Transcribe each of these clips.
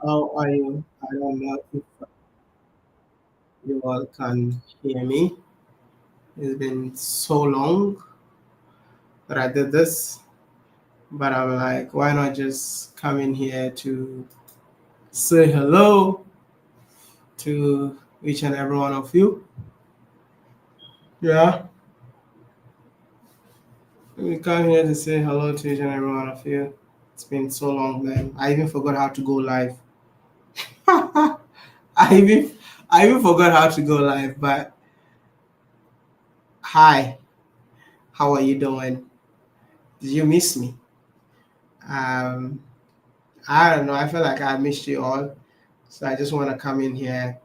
How are you? I don't know if you all can hear me. It's been so long that I did this, but I'm like, why not just come in here to say hello to each and every one of you? Yeah, we come here to say hello to each and every one of you. It's been so long, man. I even forgot how to go live. I even I even forgot how to go live. But hi, how are you doing? Did you miss me? Um, I don't know. I feel like I missed you all. So I just want to come in here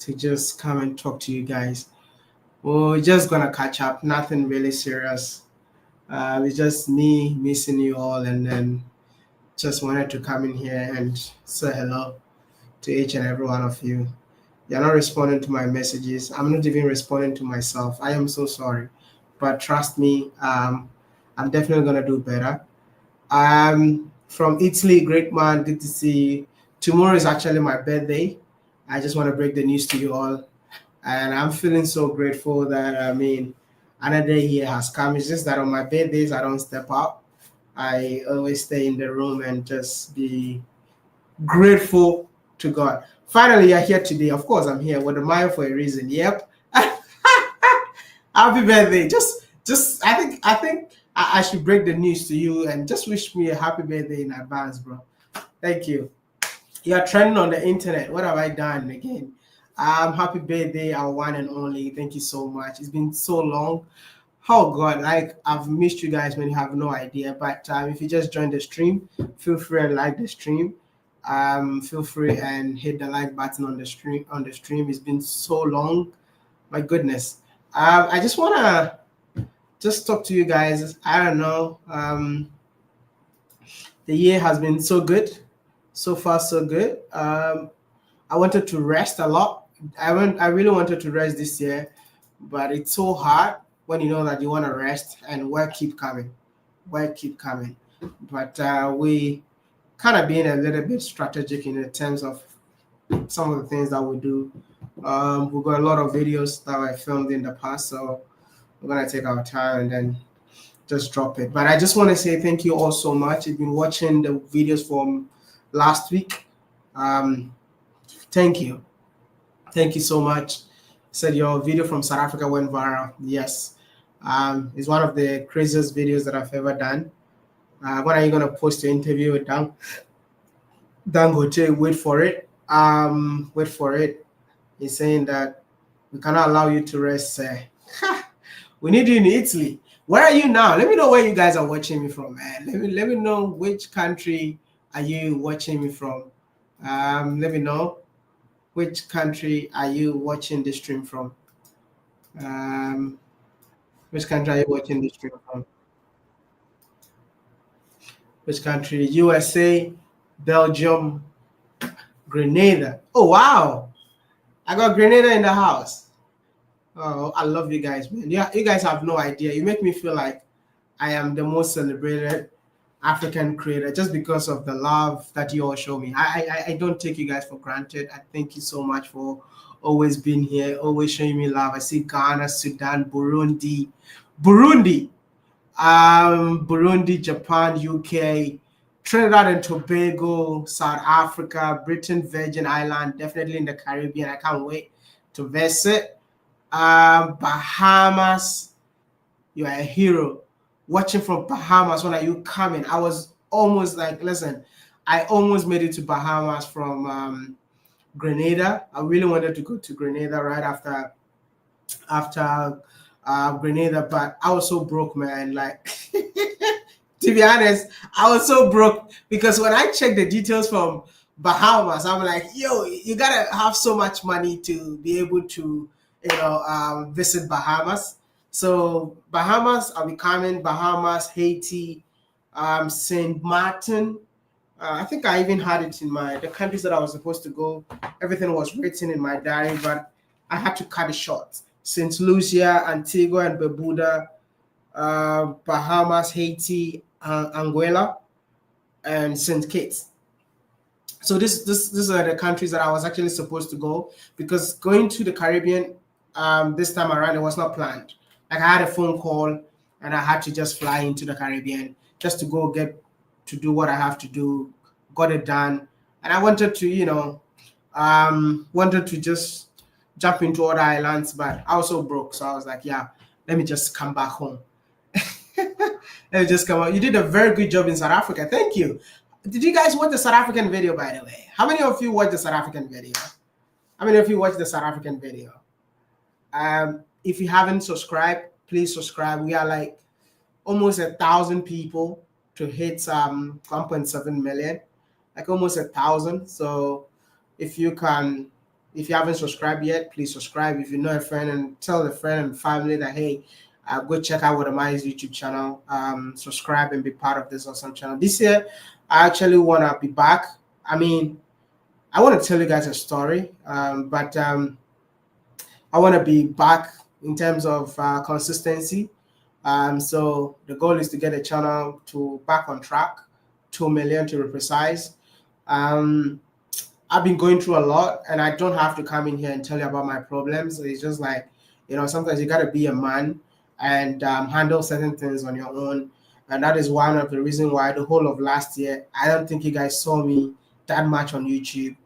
to just come and talk to you guys. We're just going to catch up. Nothing really serious. It's just me missing you all and then just wanted to come in here and say hello to each and every one of you. You're not responding to my messages. I'm not even responding to myself. I am so sorry. But trust me, I'm definitely going to do better. From Italy, great man. Good to see you. Tomorrow is actually my birthday. I just want to break the news to you all, and I'm feeling so grateful that another year has come. It's just that on my birthdays I don't step out. I always stay in the room and just be grateful to God. Finally, you're here today. Of course, I'm here with a mind for a reason. Yep. Happy birthday. I think I should break the news to you and just wish me a happy birthday in advance, bro. Thank you. You're trending on the internet. What have I done again? Happy birthday, our one and only. Thank you so much. It's been so long. Oh God, like I've missed you guys when you have no idea. But if you just joined the stream, feel free and like the stream. Feel free and hit the like button on the stream. It's been so long. My goodness. I just wanna just talk to you guys. I don't know. The year has been so good. So far, so good. I wanted to rest a lot. I really wanted to rest this year, but it's so hard when you know that you want to rest and work keep coming. Work keep coming. But we kind of being a little bit strategic in the terms of some of the things that we do. We've got a lot of videos that I filmed in the past, so we're gonna take our time and then just drop it. But I just want to say thank you all so much. You've been watching the videos from last week. Um, Thank you. Thank you so much. Said your video from South Africa went viral. Yes. It's one of the craziest videos that I've ever done. When are you gonna post your interview with Dangote? Wait for it. Wait for it. He's saying that we cannot allow you to rest. We need you in Italy. Where are you now? Let me know where you guys are watching me from, man. Let me know which country are you watching me from. Let me know which country are you watching the stream from. Um, which country are you watching the stream from? Which country? USA, Belgium, Grenada. Oh wow! I got Grenada in the house. Oh, I love you guys, man. Yeah, you guys have no idea. You make me feel like I am the most celebrated African creator just because of the love that you all show me. I don't take you guys for granted. I thank you so much for always being here, always showing me love. I see Ghana, Sudan, Burundi, Burundi, Japan, UK, Trinidad and Tobago, South Africa, Britain, Virgin Island, definitely in the Caribbean. I can't wait to visit. Bahamas, you are a hero. Watching from Bahamas, when are you coming? I was almost like, listen, I almost made it to Bahamas from Grenada. I really wanted to go to Grenada right after Grenada, but I was so broke, man. Like, to be honest, I was so broke because when I checked the details from Bahamas, I'm like, yo, you gotta have so much money to be able to, visit Bahamas. So Bahamas, I'll be coming. Bahamas, Haiti, Saint Martin. I think I even had it in the countries that I was supposed to go. Everything was written in my diary, but I had to cut it short. Saint Lucia, Antigua and Barbuda, Bahamas, Haiti, Anguilla, and Saint Kitts. So these are the countries that I was actually supposed to go, because going to the Caribbean this time around, it was not planned. Like, I had a phone call and I had to just fly into the Caribbean just to go get to do what I have to do, got it done. And I wanted to, wanted to just jump into other islands, but I was so broke. So I was like, yeah, let me just come back home. Let me just come out. You did a very good job in South Africa. Thank you. Did you guys watch the South African video, by the way? How many of you watched the South African video? How many of you watched the South African video? If you haven't subscribed, please subscribe. We are like almost 1,000 people to hit 1.7 million, like almost 1,000. So if you haven't subscribed yet, please subscribe. If you know a friend, and tell a friend and family that, hey, go check out Wadamai's YouTube channel. Subscribe and be part of this awesome channel. This year, I actually want to be back. I mean, I want to tell you guys a story, but I want to be back in terms of consistency. So the goal is to get the channel to back on track, 2 million to be precise. I've been going through a lot, and I don't have to come in here and tell you about my problems. It's just like, sometimes you got to be a man and handle certain things on your own. And that is one of the reasons why the whole of last year, I don't think you guys saw me that much on YouTube.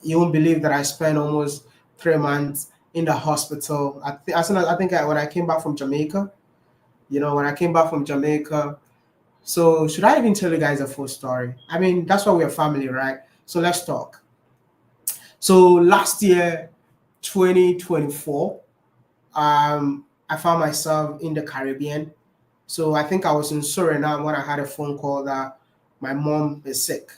You won't believe that I spent almost 3 months in the hospital. When I came back from Jamaica, So should I even tell you guys a full story? I mean, that's why we're family, right? So let's talk. So last year, 2024, I found myself in the Caribbean. So I think I was in Suriname when I had a phone call that my mom is sick,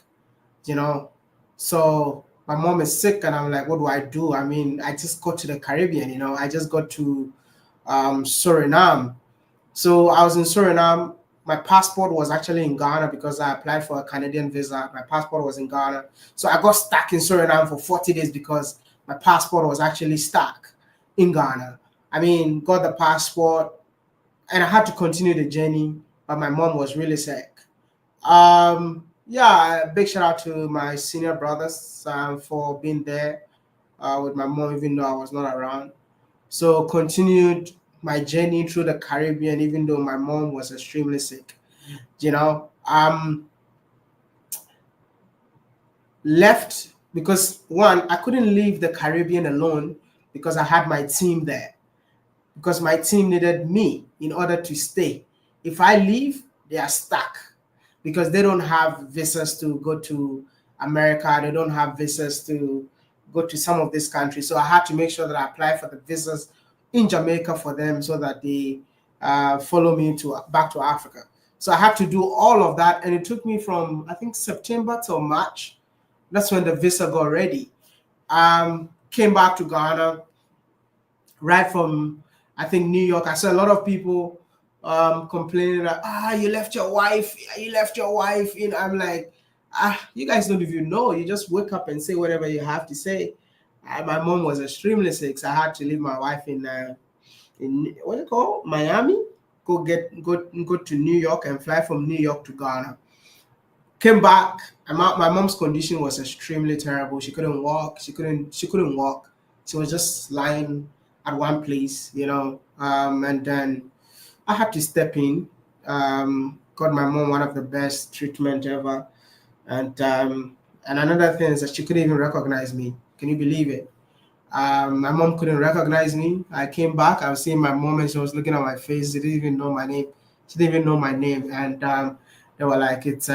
So my mom is sick, and I'm like, what do I do? I mean, I just got to the Caribbean, I just got to Suriname. So I was in Suriname. My passport was actually in Ghana because I applied for a Canadian visa. My passport was in Ghana. So I got stuck in Suriname for 40 days because my passport was actually stuck in Ghana. I mean, got the passport, and I had to continue the journey, but my mom was really sick. Big shout out to my senior brothers for being there with my mom, even though I was not around. So continued my journey through the Caribbean, even though my mom was extremely sick. Left because, one, I couldn't leave the Caribbean alone because I had my team there. Because my team needed me in order to stay. If I leave, they are stuck because they don't have visas to go to America. They don't have visas to go to some of these countries. So I had to make sure that I apply for the visas in Jamaica for them so that they follow me back to Africa. So I had to do all of that. And it took me from, I think, September till March. That's when the visa got ready. Came back to Ghana right from, I think, New York. I saw a lot of people complaining that, you left your wife. I'm like, you guys don't even know. You just wake up and say whatever you have to say. My mom was extremely sick, so I had to leave my wife in what do you call Miami. Go to New York and fly from New York to Ghana. Came back. My mom's condition was extremely terrible. She couldn't walk. She couldn't walk. She was just lying at one place, and then I had to step in. Got my mom one of the best treatment ever, and another thing is that she couldn't even recognize me. Can you believe it? My mom couldn't recognize me. I came back. I was seeing my mom, and she was looking at my face. She didn't even know my name. And they were like, "It's."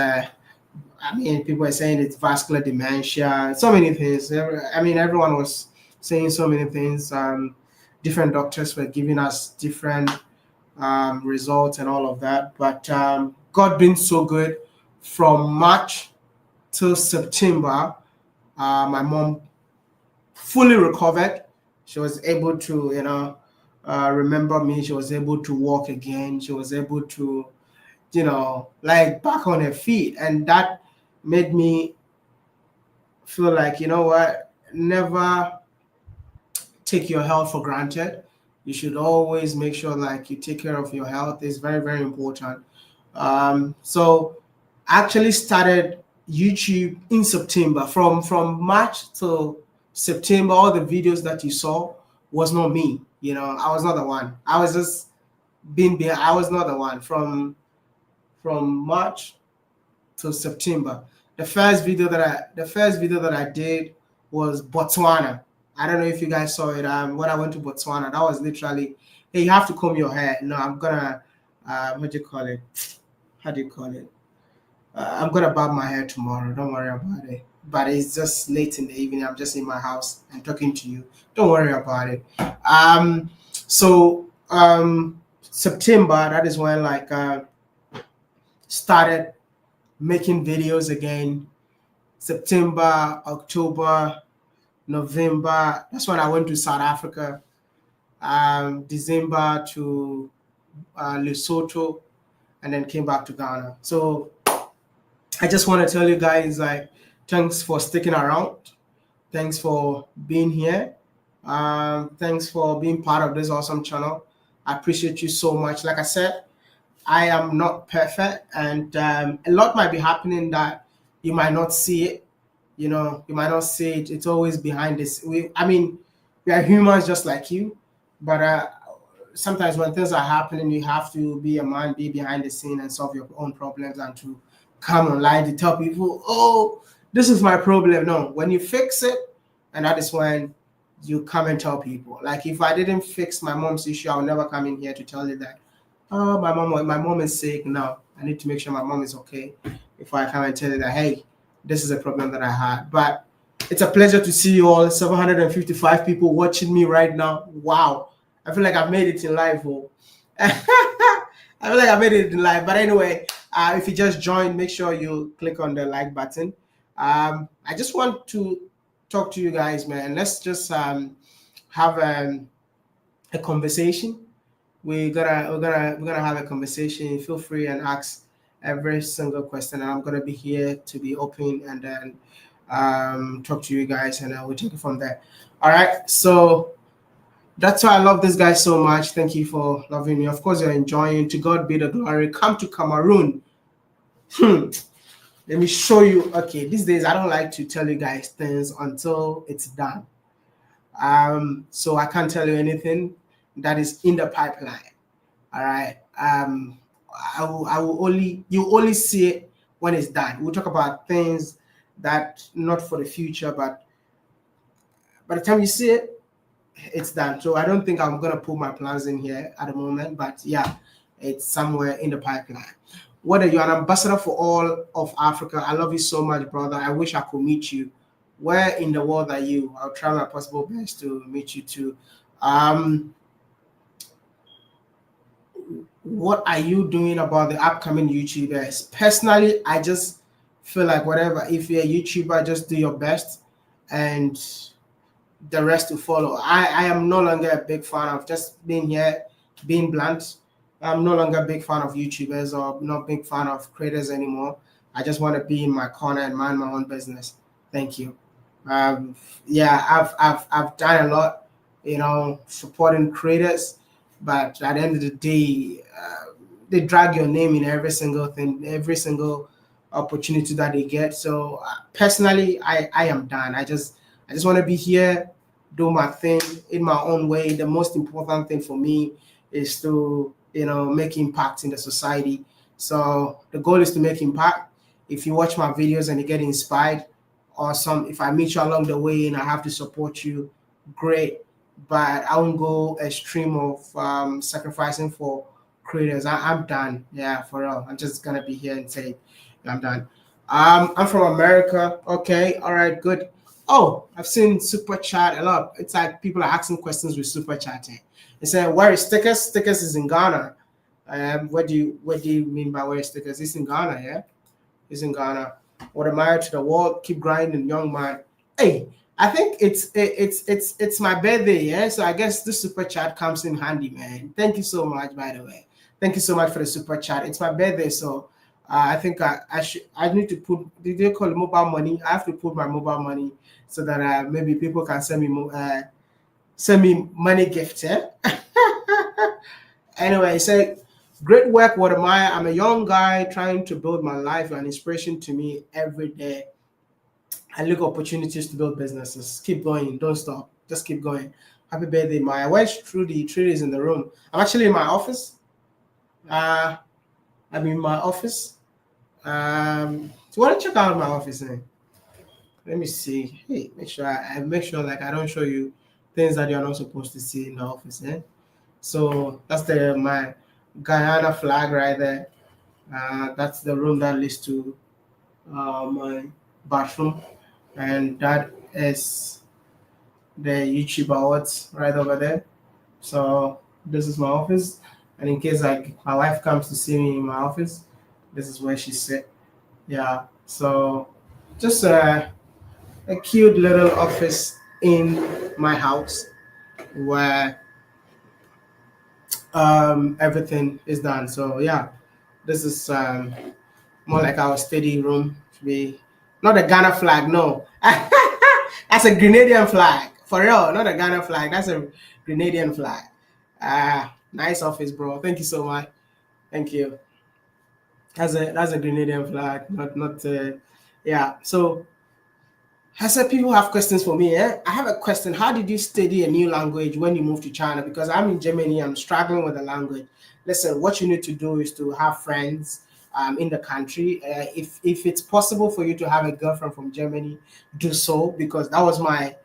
People were saying it's vascular dementia. So many things. Everyone was saying so many things. Different doctors were giving us different results and all of that. But God being so good, from March till September, my mom fully recovered. She was able to, remember me. She was able to walk again. She was able to, back on her feet. And that made me feel like, never take your health for granted. You should always make sure you take care of your health. It's very, very important. So I actually started YouTube in September. From March to September, all the videos that you saw was not me. I was not the one. I was just being there. I was not the one. From March to September. The first video that I did was Botswana. I don't know if you guys saw it. When I went to Botswana, that was literally, hey, you have to comb your hair. No, I'm gonna, what do you call it? How do you call it? I'm gonna barb my hair tomorrow. Don't worry about it. But it's just late in the evening. I'm just in my house and talking to you. Don't worry about it. So September, that is when like started making videos again. September, October, November. That's when I went to South Africa. December to Lesotho, and then came back to Ghana. So I just want to tell you guys, like, thanks for sticking around. Thanks for being here. Thanks for being part of this awesome channel. I appreciate you so much. Like I said, I am not perfect, and a lot might be happening that you might not see it. You might not see it. It's always behind this. We are humans just like you, but sometimes when things are happening, you have to be a man, be behind the scene, and solve your own problems, and to come online to tell people, oh, this is my problem. No, when you fix it, and that is when you come and tell people. Like, if I didn't fix my mom's issue, I'll never come in here to tell you that, oh, my mom is sick. No, I need to make sure my mom is okay before I come and tell you that, hey, this is a problem that I had. But it's a pleasure to see you all. 755 people watching me right now. Wow. I feel like I've made it in life. Oh. I feel like I made it in life. But anyway, if you just joined, make sure you click on the like button. I just want to talk to you guys, man. Let's just have a conversation. We're gonna have a conversation. Feel free and ask every single question, and I'm gonna be here to be open and then talk to you guys, and we'll take it from there. All right. So that's why I love this guy so much. Thank you for loving me. Of course, you're enjoying. To God be the glory. Come to Cameroon. Let me show you. Okay, these days I don't like to tell you guys things until it's done. So I can't tell you anything that is in the pipeline. All right. You only see it when it's done. We'll talk about things that not for the future, but by the time you see it, it's done. So I don't think I'm gonna put my plans in here at the moment, but yeah, it's somewhere in the pipeline. Whether you're an ambassador for all of Africa, I love you so much, brother. I wish I could meet you. Where in the world are you? I'll try my possible best to meet you too. What are you doing about the upcoming YouTubers? Personally, I just feel like whatever, if you're a YouTuber, just do your best and the rest to follow. I am no longer a big fan of just being here, being blunt. I'm no longer a big fan of YouTubers or not big fan of creators anymore. I just want to be in my corner and mind my own business. Thank you. Yeah, I've done a lot, supporting creators, but at the end of the day, they drag your name in every single thing, every single opportunity that they get. So personally, I am done. I just want to be here, do my thing in my own way. The most important thing for me is to make impact in the society. So the goal is to make impact. If you watch my videos and you get inspired, awesome. If I meet you along the way and I have to support you, great. But I won't go extreme of sacrificing for creators. I'm done. Yeah, for real. I'm just gonna be here and say I'm done. I'm from America. Okay, all right, good. Oh, I've seen super chat a lot. It's like people are asking questions with super chatting. They say, "Where is Stickers?" Stickers is in Ghana. What do you mean by where is Stickers? It's in Ghana, yeah. It's in Ghana. What am I to the world? Keep grinding, young man. Hey, I think it's my birthday, yeah. So I guess this super chat comes in handy, man. Thank you so much, by the way. Thank you so much for the super chat. It's my birthday, so I think I need to put. Did they call it mobile money? I have to put my mobile money so that maybe people can send me money gifts, yeah. Anyway, so Great work, what am I? I'm a young guy trying to build my life. You're an inspiration to me every day. I look opportunities to build businesses. Keep going. Don't stop. Just keep going. Happy birthday, Maya. Where's Trudy? Trudy is in the room. I'm actually in my office. Uh, I'm in my office. Do you want to check out my office? Let me see. Hey, make sure I make sure like I don't show you things that you're not supposed to see in the office. So that's the my Guyana flag right there. That's the room that leads to my bathroom, and that is the YouTube awards right over there. So this is my office, and in case like my wife comes to see me in my office, this is where she sit. Yeah. So just a cute little office in my house where everything is done. So yeah, this is more like our study room. To be not a Ghana flag, no. That's a Grenadian flag. For real, not a Ghana flag. That's a Grenadian flag. Nice office, bro. Thank you so much. Thank you. That's a Grenadian flag, not yeah. So I said people have questions for me. I have a question. How did you study a new language when you moved to China? Because I'm in Germany, I'm struggling with the language. Listen, what you need to do is to have friends in the country. If it's possible for you to have a girlfriend from Germany, do so, because that was my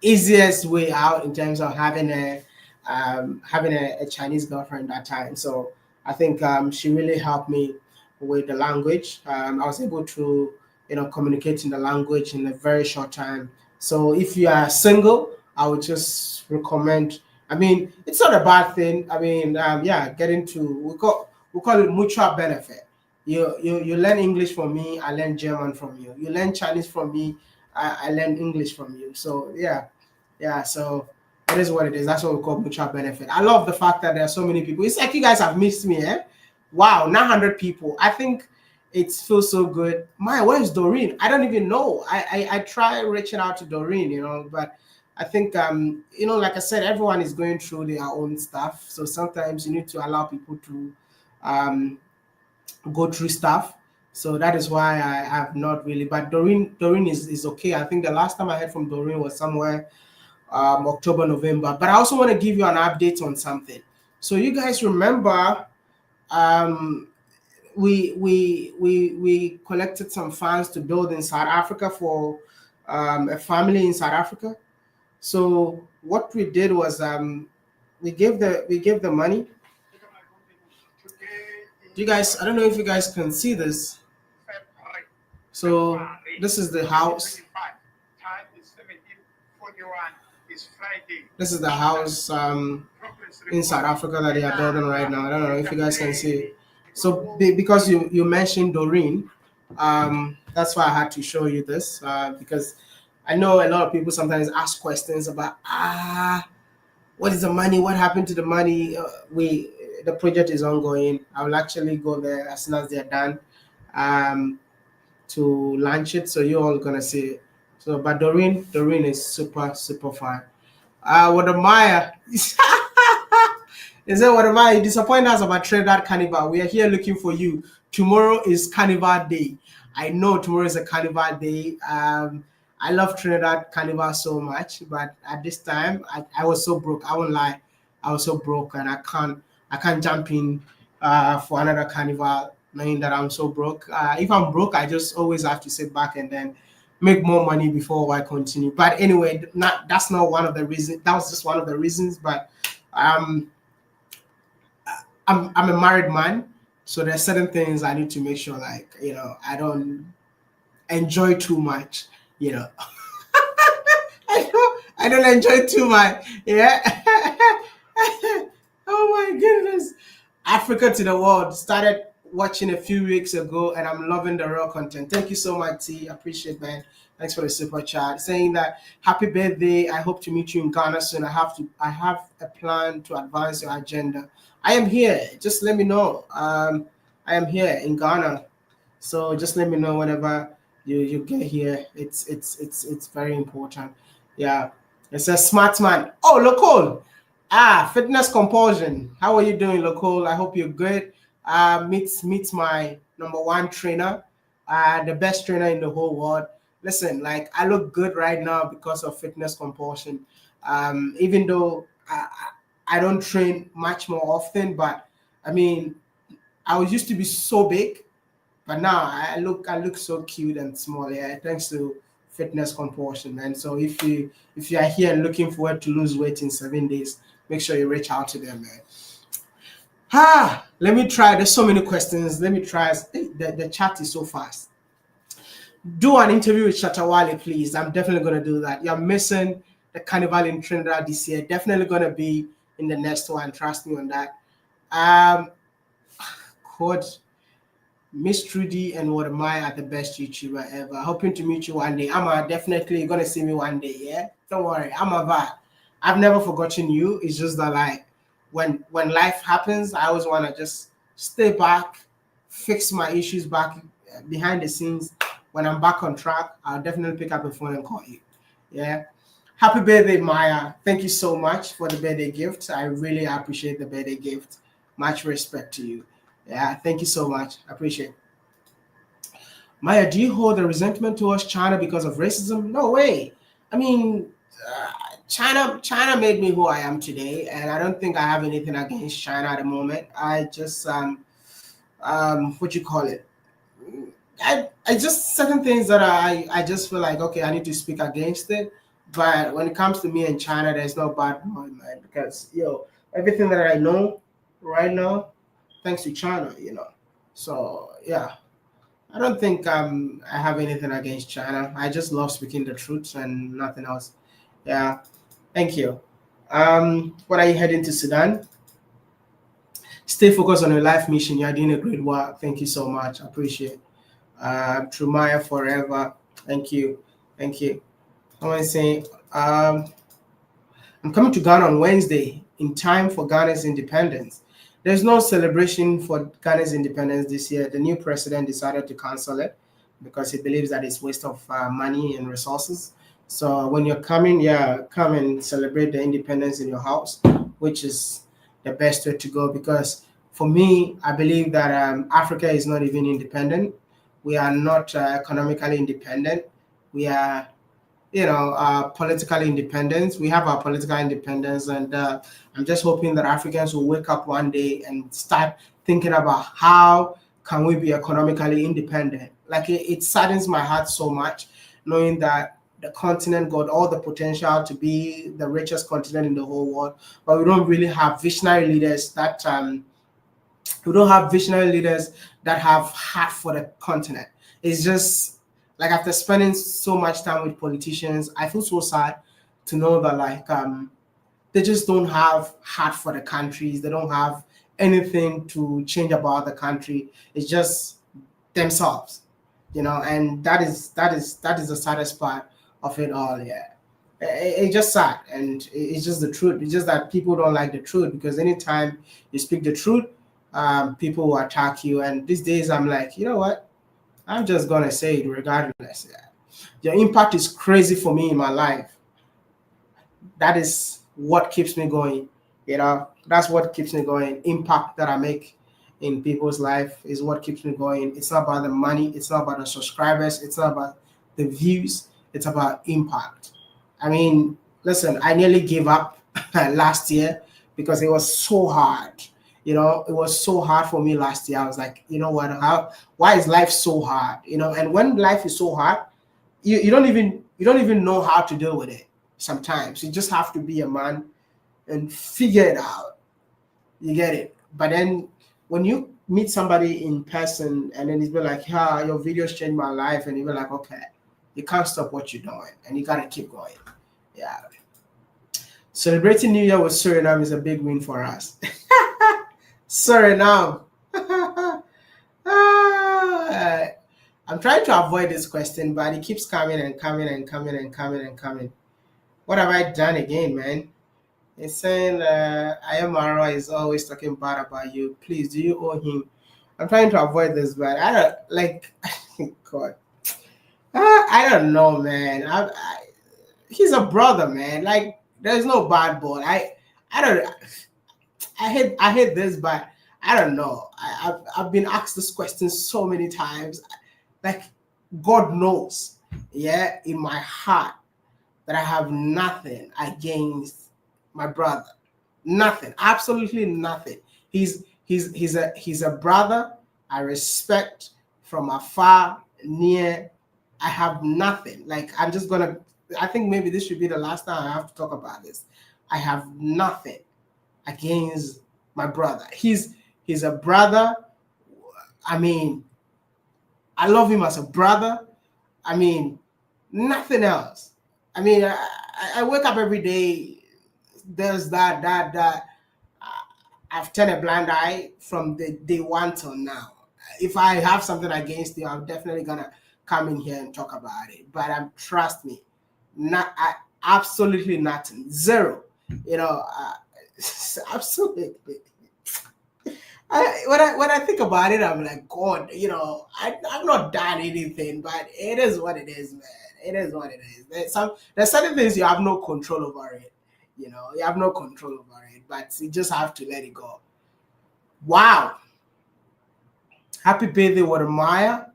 easiest way out in terms of having a Chinese girlfriend that time. So I think she really helped me with the language. I was able to communicate in the language in a very short time. So if you are single, I would just recommend. I mean, it's not a bad thing. I mean, yeah, get into we call it mutual benefit. You learn English from me, I learn German from you. You learn Chinese from me, I learn English from you. So yeah, yeah. So it is what it is. That's what we call mutual benefit. I love the fact that there are so many people. It's like you guys have missed me, eh? Wow, 900 people. I think it feels so good. My, where's Doreen? I don't even know. I try reaching out to Doreen, but I think like I said, everyone is going through their own stuff. So sometimes you need to allow people to um go through stuff. So that is why I have not really. But Doreen is okay. I think the last time I heard from Doreen was somewhere October, November. But I also want to give you an update on something. So you guys remember um, we collected some funds to build in South Africa for a family in South Africa. So what we did was we gave the money. You guys, I don't know if you guys can see this. So this is the house. This is the house in South Africa that they are building right now. I don't know if you guys can see it. So because you mentioned Doreen, that's why I had to show you this because I know a lot of people sometimes ask questions about what is the money? What happened to the money? The project is ongoing. I will actually go there as soon as they're done to launch it. So you're all gonna see it. So, but Doreen is super fine. What Maya? Is that what Maya? You disappoint us about Trinidad Carnival. We are here looking for you. Tomorrow is Carnival Day. I know tomorrow is a Carnival Day. I love Trinidad Carnival so much, but at this time, I was so broke. I won't lie, I was so broke, and I can't jump in for another carnival knowing that I'm so broke. If I'm broke, I just always have to sit back and then make more money before I continue. But anyway, that's not one of the reasons. That was just one of the reasons. But um, I'm a married man, so there's certain things I need to make sure, like I don't enjoy too much. You know, I don't enjoy too much. Yeah. Oh my goodness. Africa to the world. Started watching a few weeks ago and I'm loving the raw content. Thank you so much, T. Appreciate, man. Thanks for the super chat. Saying that happy birthday. I hope to meet you in Ghana soon. I have a plan to advance your agenda. I am here. Just let me know. I am here in Ghana. So just let me know whenever you get here. It's very important. Yeah. It's a smart man. Oh, look, Fitness compulsion. How are you doing, Locole? I hope you're good. Meet my number one trainer, the best trainer in the whole world. Listen, like I look good right now because of fitness compulsion. Even though I don't train much more often, but I mean, I was used to be so big, but now I look so cute and small. Yeah, thanks to fitness compulsion, man. So if you are here and looking forward to lose weight in 7 days, make sure you reach out to them, man. Let me try. There's so many questions. Let me try. Hey, the chat is so fast. Do an interview with Shatawale, please. I'm definitely gonna do that. You're missing the carnival in Trinidad this year. Definitely gonna be in the next one. Trust me on that. Um, Coach Miss Trudy and what am I are the best YouTuber ever. Hoping to meet you one day. I'm definitely gonna see me one day. Yeah, don't worry. I'm a vibe. I've never forgotten you. It's just that like when life happens, I always wanna just stay back, fix my issues back behind the scenes. When I'm back on track, I'll definitely pick up the phone and call you. Yeah. Happy birthday, Maya. Thank you so much for the birthday gift. I really appreciate the birthday gift. Much respect to you. Yeah, thank you so much. I appreciate it. Maya, do you hold a resentment towards China because of racism? No way. I mean, China made me who I am today, and I don't think I have anything against China at the moment. I just what you call it? I just certain things that I just feel like okay, I need to speak against it. But when it comes to me and China, there's no bad blood, man, because everything that I know right now, thanks to China. So yeah, I don't think I have anything against China. I just love speaking the truth and nothing else. Yeah, thank you. What are you heading to Sudan? Stay focused on your life mission. You're doing a great work. Thank you so much. I appreciate it. Trumaya forever. Thank you. Thank you. I want to say I'm coming to Ghana on Wednesday in time for Ghana's independence. There's no celebration for Ghana's independence this year. The new president decided to cancel it because he believes that it's waste of money and resources. So when you're coming, yeah, come and celebrate the independence in your house, which is the best way to go. Because for me, I believe that Africa is not even independent. We are not economically independent. We are political independence. We have our political independence, and I'm just hoping that Africans will wake up one day and start thinking about how can we be economically independent. Like it saddens my heart so much knowing that the continent got all the potential to be the richest continent in the whole world, but we don't really have visionary leaders that have heart for the continent. It's just like after spending so much time with politicians, I feel so sad to know that they just don't have heart for the countries. They don't have anything to change about the country. It's just themselves, and that is the saddest part of it all. Yeah, it's just sad, and it's just the truth. It's just that people don't like the truth because anytime you speak the truth, people will attack you. And these days, I'm like, you know what? I'm just gonna say it regardless. Yeah. Your impact is crazy for me in my life. That is what keeps me going. That's what keeps me going. Impact that I make in people's life is what keeps me going. It's not about the money. It's not about the subscribers. It's not about the views. It's about impact. I mean, listen, I nearly gave up last year because it was so hard. It was so hard for me last year. I was like, you know what? Why is life so hard? And when life is so hard, you don't even know how to deal with it. Sometimes you just have to be a man and figure it out. You get it. But then when you meet somebody in person and then he's be like, yeah, your videos changed my life, and you be like, okay, you can't stop what you're doing and you gotta keep going. Yeah. Celebrating New Year with Suriname is a big win for us. Suriname. I'm trying to avoid this question, but it keeps coming and coming and coming and coming and coming. What have I done again, man? It's saying Ayamara is always talking bad about you. Please, do you owe him? I'm trying to avoid this, but I don't like. God, I don't know, man. He's a brother, man. Like, there's no bad blood. I don't. I hate this, but I don't know. I've been asked this question so many times. Like, God knows, yeah, in my heart that I have nothing against my brother. Nothing, absolutely nothing. He's a brother I respect from afar, near. I have nothing. Like, I'm just gonna. I think maybe this should be the last time I have to talk about this. I have nothing against my brother. He's a brother. I mean, I love him as a brother. I mean, nothing else. I mean, I wake up every day. There's that. I've turned a blind eye from the day one till now. If I have something against you, I'm definitely gonna come in here and talk about it. But trust me, absolutely nothing, zero. You know, absolutely. When I think about it, I'm like, God, I've not done anything, but it is what it is, man. It is what it is. There's certain things you have no control over it. You have no control over it, but you just have to let it go. Wow. Happy birthday, Watermaya.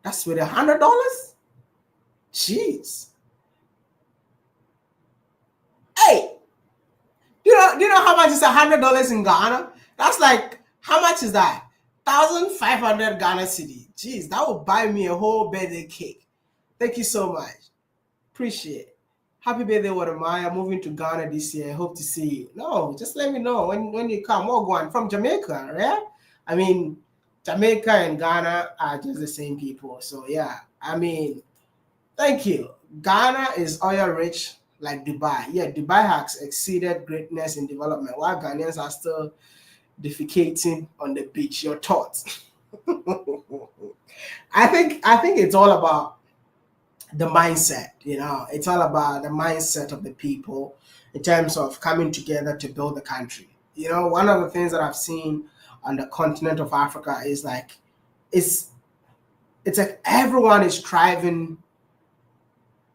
That's with $100? Jeez. Hey, do you know how much is $100 in Ghana? That's like, how much is that? 1,500 Ghana cedi. Jeez, that would buy me a whole birthday cake. Thank you so much. Appreciate it. Happy birthday, Watermaya. Moving to Ghana this year. Hope to see you. No, just let me know when you come. Or going from Jamaica, right? I mean, Jamaica and Ghana are just the same people. So yeah, I mean, thank you. Ghana is oil rich like Dubai. Yeah, Dubai has exceeded greatness in development, while Ghanaians are still defecating on the beach. Your thoughts? I think it's all about the mindset. It's all about the mindset of the people in terms of coming together to build the country. One of the things that I've seen on the continent of Africa is like it's it's like everyone is striving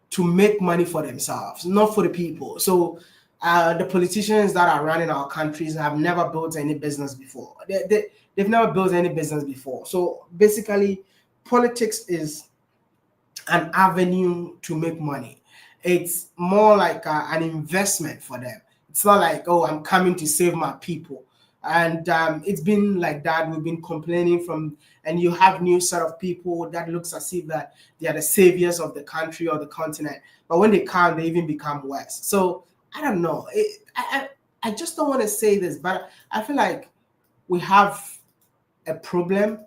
to make money for themselves, not for the people. So the politicians that are running our countries have never built any business before. They've never built any business before. So basically, politics is an avenue to make money. It's more like an investment for them. It's not like, oh, I'm coming to save my people. And it's been like that. We've been complaining and you have new set of people that looks as if that they are the saviors of the country or the continent. But when they come, they even become worse. So I don't know. I just don't want to say this, but I feel like we have a problem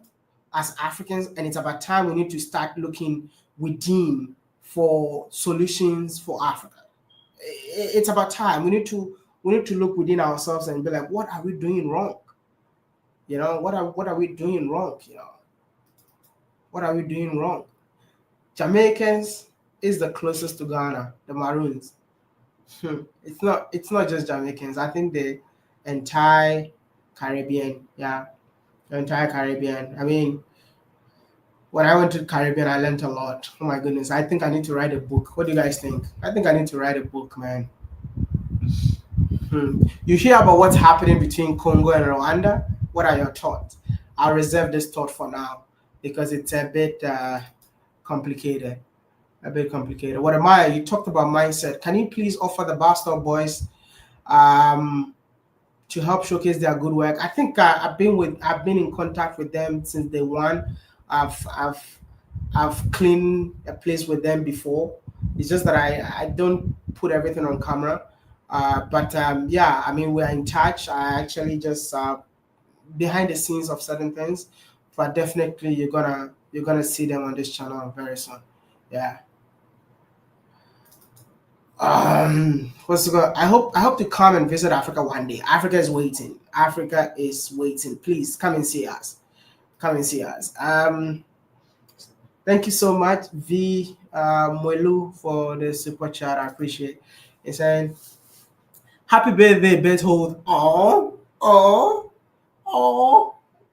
as Africans, and it's about time we need to start looking within for solutions for Africa. It's about time we need to look within ourselves and be like, what are we doing wrong? What are we doing wrong? What are we doing wrong? Jamaicans is the closest to Ghana, the Maroons. It's not just Jamaicans. I think the entire Caribbean, yeah, the entire Caribbean. I mean, when I went to the Caribbean, I learned a lot. Oh my goodness, I think I need to write a book. What do you guys think? I think I need to write a book, man. You hear about what's happening between Congo and Rwanda? What are your thoughts? I'll reserve this thought for now because it's a bit complicated. A bit complicated. What am I? You talked about mindset. Can you please offer the Boston boys to help showcase their good work? I think I've been in contact with them since day one. I've cleaned a place with them before. It's just that I don't put everything on camera. But yeah, I mean, we're in touch. I actually just behind the scenes of certain things, but definitely you're gonna see them on this channel very soon. Yeah. What's good? I hope to come and visit Africa one day. Africa is waiting. Africa is waiting. Please come and see us. Come and see us. Thank you so much, V Mwelu, for the super chat. I appreciate it. It's saying, happy birthday, Berthold. Oh,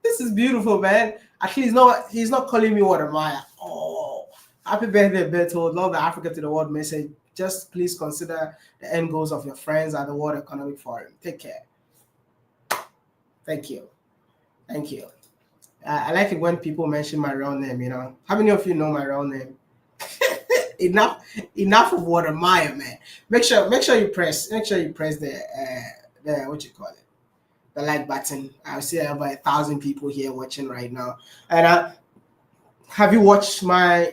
this is beautiful, man. Actually, he's not calling me Watermaya. Oh, happy birthday, Berthold. Love the Africa to the world message. just please consider the end goals of your friends at the World Economic Forum. Take care. Thank you. Thank you. I like it when people mention my real name, you know. How many of you know my real name? enough of what admire, man. Make sure you press the what you call it, the like button. I see over 1,000 people here watching right now. And have you watched my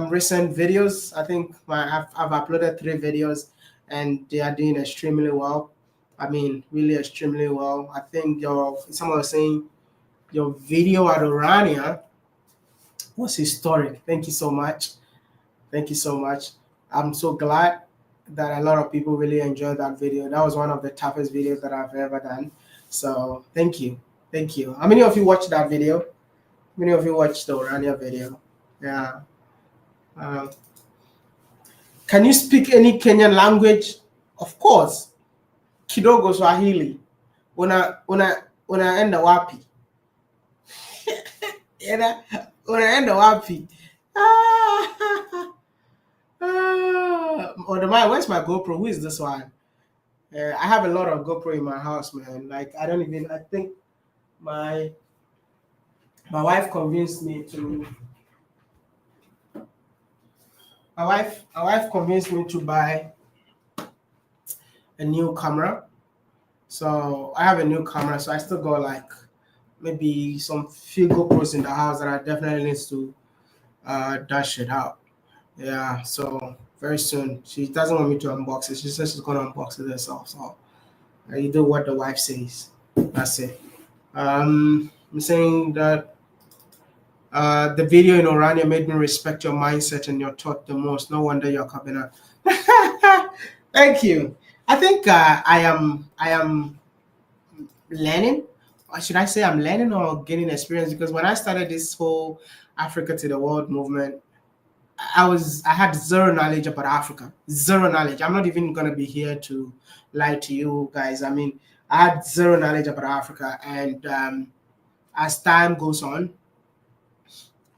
recent videos? I think I've uploaded 3 videos, and they are doing extremely well. I mean, really extremely well. I think someone was saying your video at Orania was historic. Thank you so much. Thank you so much. I'm so glad that a lot of people really enjoyed that video. That was one of the toughest videos that I've ever done. So thank you. Thank you. How many of you watched that video? How many of you watched the Orania video? Yeah. Can you speak any Kenyan language? Of course. Kidogo Swahili. Unaenda wapi? Unaenda wapi? Where's my GoPro? Who is this one? I have a lot of GoPro in my house, man. Like I think my wife convinced me to buy a new camera. So I have a new camera, so I still got like maybe some few GoPros in the house that I definitely need to dash it out. Yeah, so very soon. She doesn't want me to unbox it. She says she's gonna unbox it herself. So you do what the wife says. That's it. I'm saying that the video in Orania made me respect your mindset and your thought the most. No wonder you're coming up. Thank you. I think I am learning. Or should I say I'm learning or gaining experience? Because when I started this whole Africa to the world movement, I had zero knowledge about Africa. Zero knowledge. I'm not even gonna be here to lie to you guys. I mean, I had zero knowledge about Africa, and as time goes on,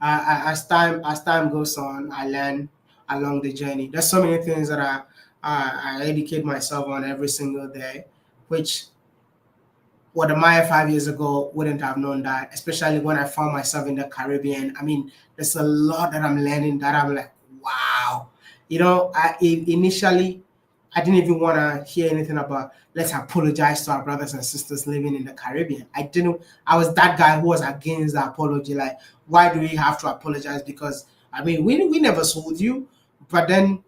as time goes on, I learn along the journey. There's so many things that I educate myself on every single day, which what Maya 5 years ago wouldn't have known that, especially when I found myself in the Caribbean. I mean, there's a lot that I'm learning that I'm like, wow. You know, initially, I didn't even want to hear anything about let's apologize to our brothers and sisters living in the Caribbean. I was that guy who was against the apology. Like, why do we have to apologize? Because, I mean, we never sold you. But then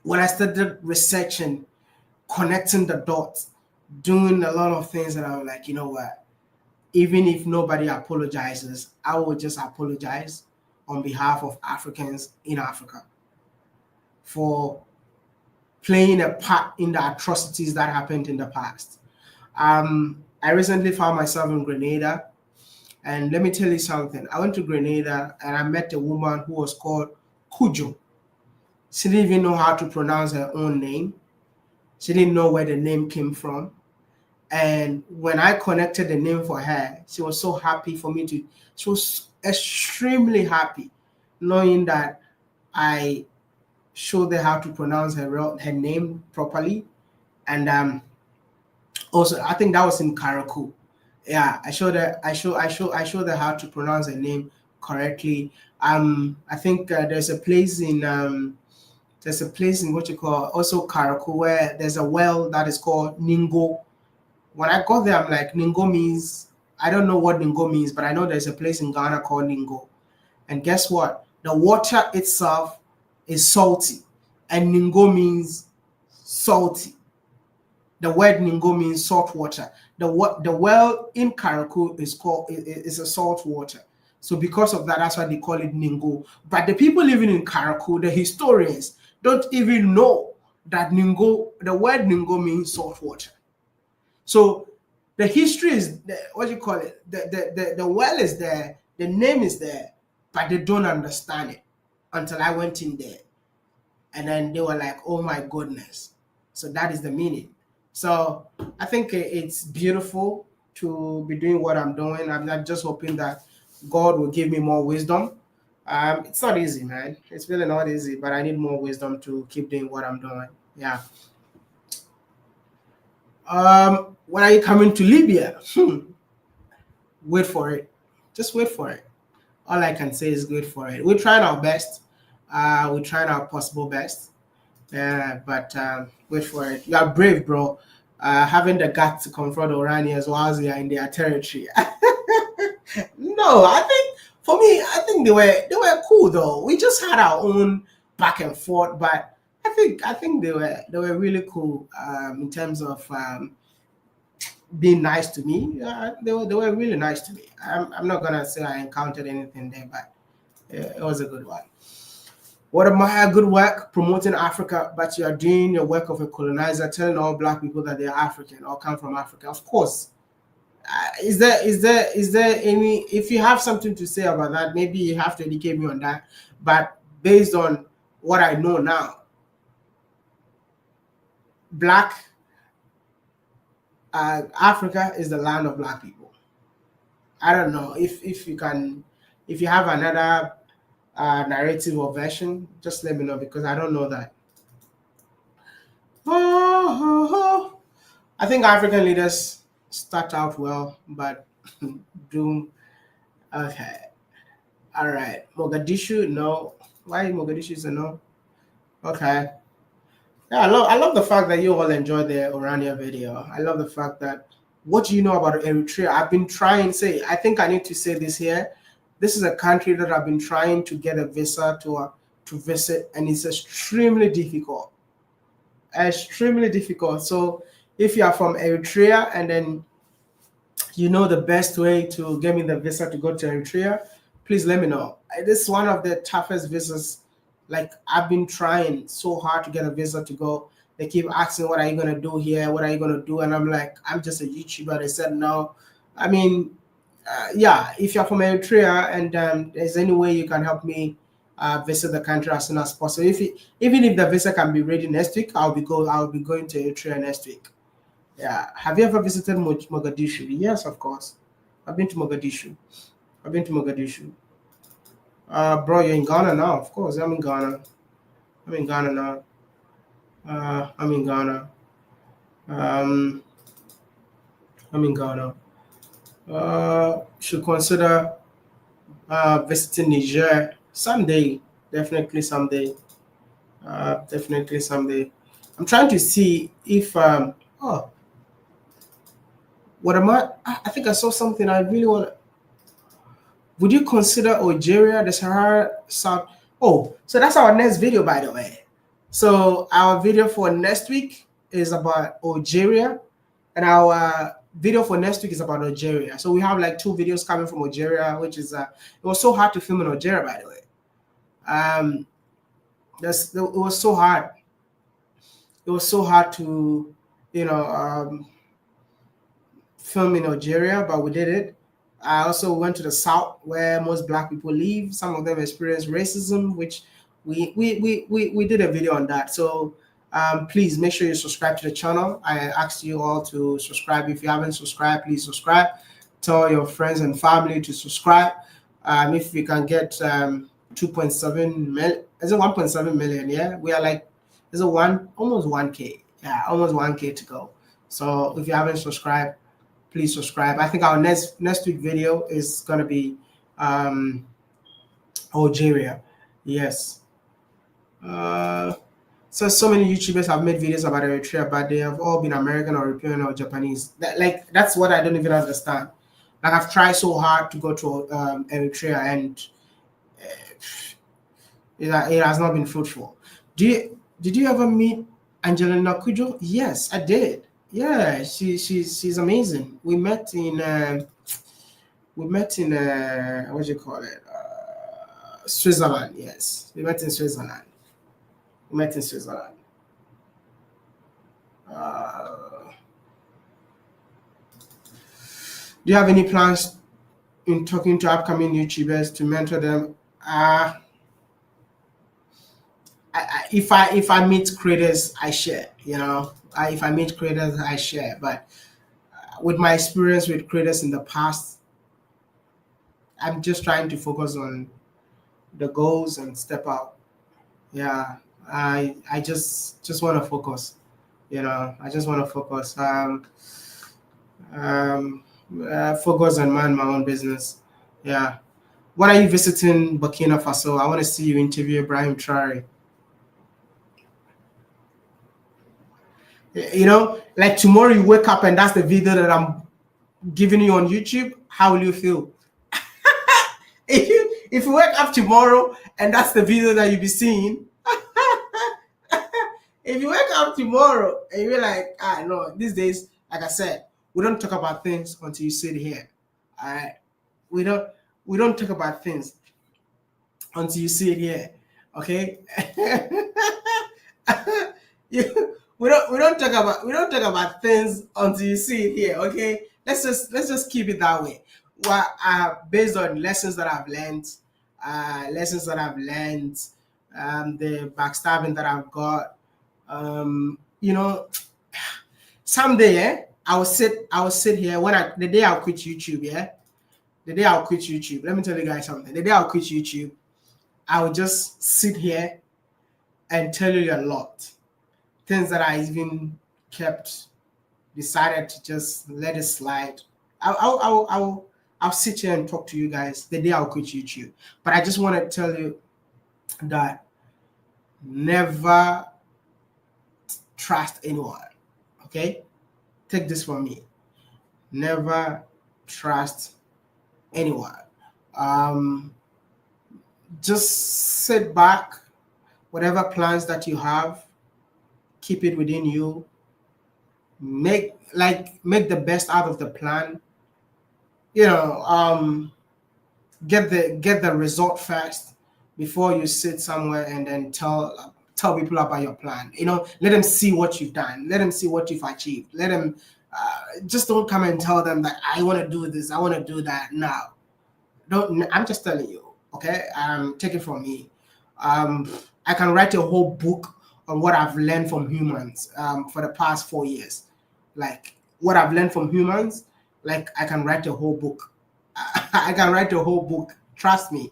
when I started researching, connecting the dots, doing a lot of things, and I'm like, you know what? Even if nobody apologizes, I will just apologize on behalf of Africans in Africa for playing a part in the atrocities that happened in the past. I recently found myself in Grenada, and let me tell you something. I went to Grenada and I met a woman who was called Kujo. She didn't even know how to pronounce her own name. She didn't know where the name came from. And when I connected the name for her, she was so happy for me to, she was extremely happy knowing that I showed her how to pronounce her name properly. And also, I think that was in Karakou. Yeah, I showed her how to pronounce her name correctly. I think there's a place in what you call also Karakou where there's a well that is called Ningo. When I got there, I'm like, Ningo means, I don't know what Ningo means, but I know there's a place in Ghana called Ningo. And guess what? The water itself is salty, and Ningo means salty. The word Ningo means salt water. The well in Karakou is a salt water. So because of that, that's why they call it Ningo. But the people living in Karakou, the historians, don't even know that the word Ningo means salt water. So the history is what you call it. The well is there, the name is there, but they don't understand it until I went in there, and then they were like, "Oh my goodness!" So that is the meaning. So I think it's beautiful to be doing what I'm doing. I'm just hoping that God will give me more wisdom It's not easy, man. It's really not easy, but I need more wisdom to keep doing what I'm doing. Yeah. When are you coming to Libya? Wait for it. Just wait for it. All I can say is wait for it. We're trying our best. We're trying our possible best. Yeah, but wait for it. You are brave, bro. Having the guts to confront Iranians whilst they are in their territory. No, I think for me, I think they were cool though. We just had our own back and forth, but I think they were really cool in terms of being nice to me. They were really nice to me. I'm not gonna say I encountered anything there, but it was a good one. What admire good work promoting Africa, but you are doing your work of a colonizer, telling all black people that they are African or come from Africa. Of course. Is there any, if you have something to say about that, maybe you have to educate me on that. But based on what I know now, black Africa is the land of black people. I don't know if you can, if you have another narrative or version, just let me know because I don't know that. I think African leaders start out well, but do okay. All right, Mogadishu, no. Why Mogadishu is a no? Okay. Yeah, I love the fact that you all enjoyed the Orania video. I love the fact that what do you know about Eritrea? I've been trying to say, I think I need to say this here. This is a country that I've been trying to get a visa to visit, and it's extremely difficult. Extremely difficult. So if you are from Eritrea and then you know the best way to get me the visa to go to Eritrea, please let me know. This is one of the toughest visas. Like I've been trying so hard to get a visa to go. They keep asking, "What are you gonna do here? What are you gonna do?" And I'm like, "I'm just a YouTuber." They said no. I mean, yeah. If you're from Eritrea and there's any way you can help me visit the country as soon as possible, even if the visa can be ready next week, I'll be going to Eritrea next week. Yeah. Have you ever visited Mogadishu? Yes, of course. I've been to Mogadishu. I've been to Mogadishu. Bro, you're in Ghana now. Of course, I'm in Ghana. I'm in Ghana now. I'm in Ghana. Um, I'm in Ghana. Should consider visiting Niger someday. Definitely someday. Definitely someday. I'm trying to see if oh, what am I think I saw something I really want. Would you consider Algeria the Sahara South? Oh, so that's our next video, by the way. So our video for next week is about Algeria, and our video for next week is about Algeria. So we have like two videos coming from Algeria, which is it was so hard to film in Algeria, by the way. It was so hard. It was so hard to, you know, film in Algeria, but we did it. I also went to the south where most black people live. Some of them experience racism, which we did a video on that. So please make sure you subscribe to the channel. I asked you all to subscribe. If you haven't subscribed, please subscribe. Tell your friends and family to subscribe. If we can get 2.7 million, is it 1.7 million? Yeah, we are like, is it almost 1K? Yeah, almost 1K to go. So if you haven't subscribed, please subscribe. I think our next week video is gonna be Algeria. Yes. So many YouTubers have made videos about Eritrea, but they have all been American or European or Japanese. That's what I don't even understand. Like I've tried so hard to go to Eritrea, and it has not been fruitful. Did you ever meet Angelina Kujo? Yes, I did. Yeah, she's amazing. We met in what do you call it? Switzerland. Yes, we met in Switzerland. We met in Switzerland. Do you have any plans in talking to upcoming YouTubers to mentor them? If I meet creators, I share. You know, if I meet creators, I share. But with my experience with creators in the past, I'm just trying to focus on the goals and step out. Yeah, I just want to focus. I just want to focus. Um, Focus and mind my own business. Yeah. When are you visiting Burkina Faso? I want to see you interview Ibrahim Traore. Like tomorrow you wake up and that's the video that I'm giving you on YouTube. How will you feel? If you wake up tomorrow and that's the video that you'll be seeing, if you wake up tomorrow and you're like, no, these days, like I said, we don't talk about things until you sit here. All right, we don't we don't talk about things until you see it here. Okay. We don't talk about things until you see it here. Okay. Let's just keep it that way. Well, based on lessons that I've learned, the backstabbing that I've got, you know, someday, I will sit here the day I'll quit YouTube. Yeah, the day I'll quit YouTube. Let me tell you guys something. The day I'll quit YouTube, I will just sit here and tell you a lot things that I even kept decided to just let it slide. I'll sit here and talk to you guys the day I'll quit YouTube. But I just want to tell you that never trust anyone. Okay, take this from me. Never trust anyone. Um, just sit back. Whatever plans that you have, keep it within you. Make the best out of the plan. You know, get the result first before you sit somewhere and then tell people about your plan. Let them see what you've done. Let them see what you've achieved. Let them just don't come and tell them that I want to do this, I want to do that. Now, don't. I'm just telling you. Okay, take it from me. I can write a whole book on what I've learned from humans for the past 4 years. Like what I've learned from humans, like I can write a whole book. I can write a whole book. Trust me.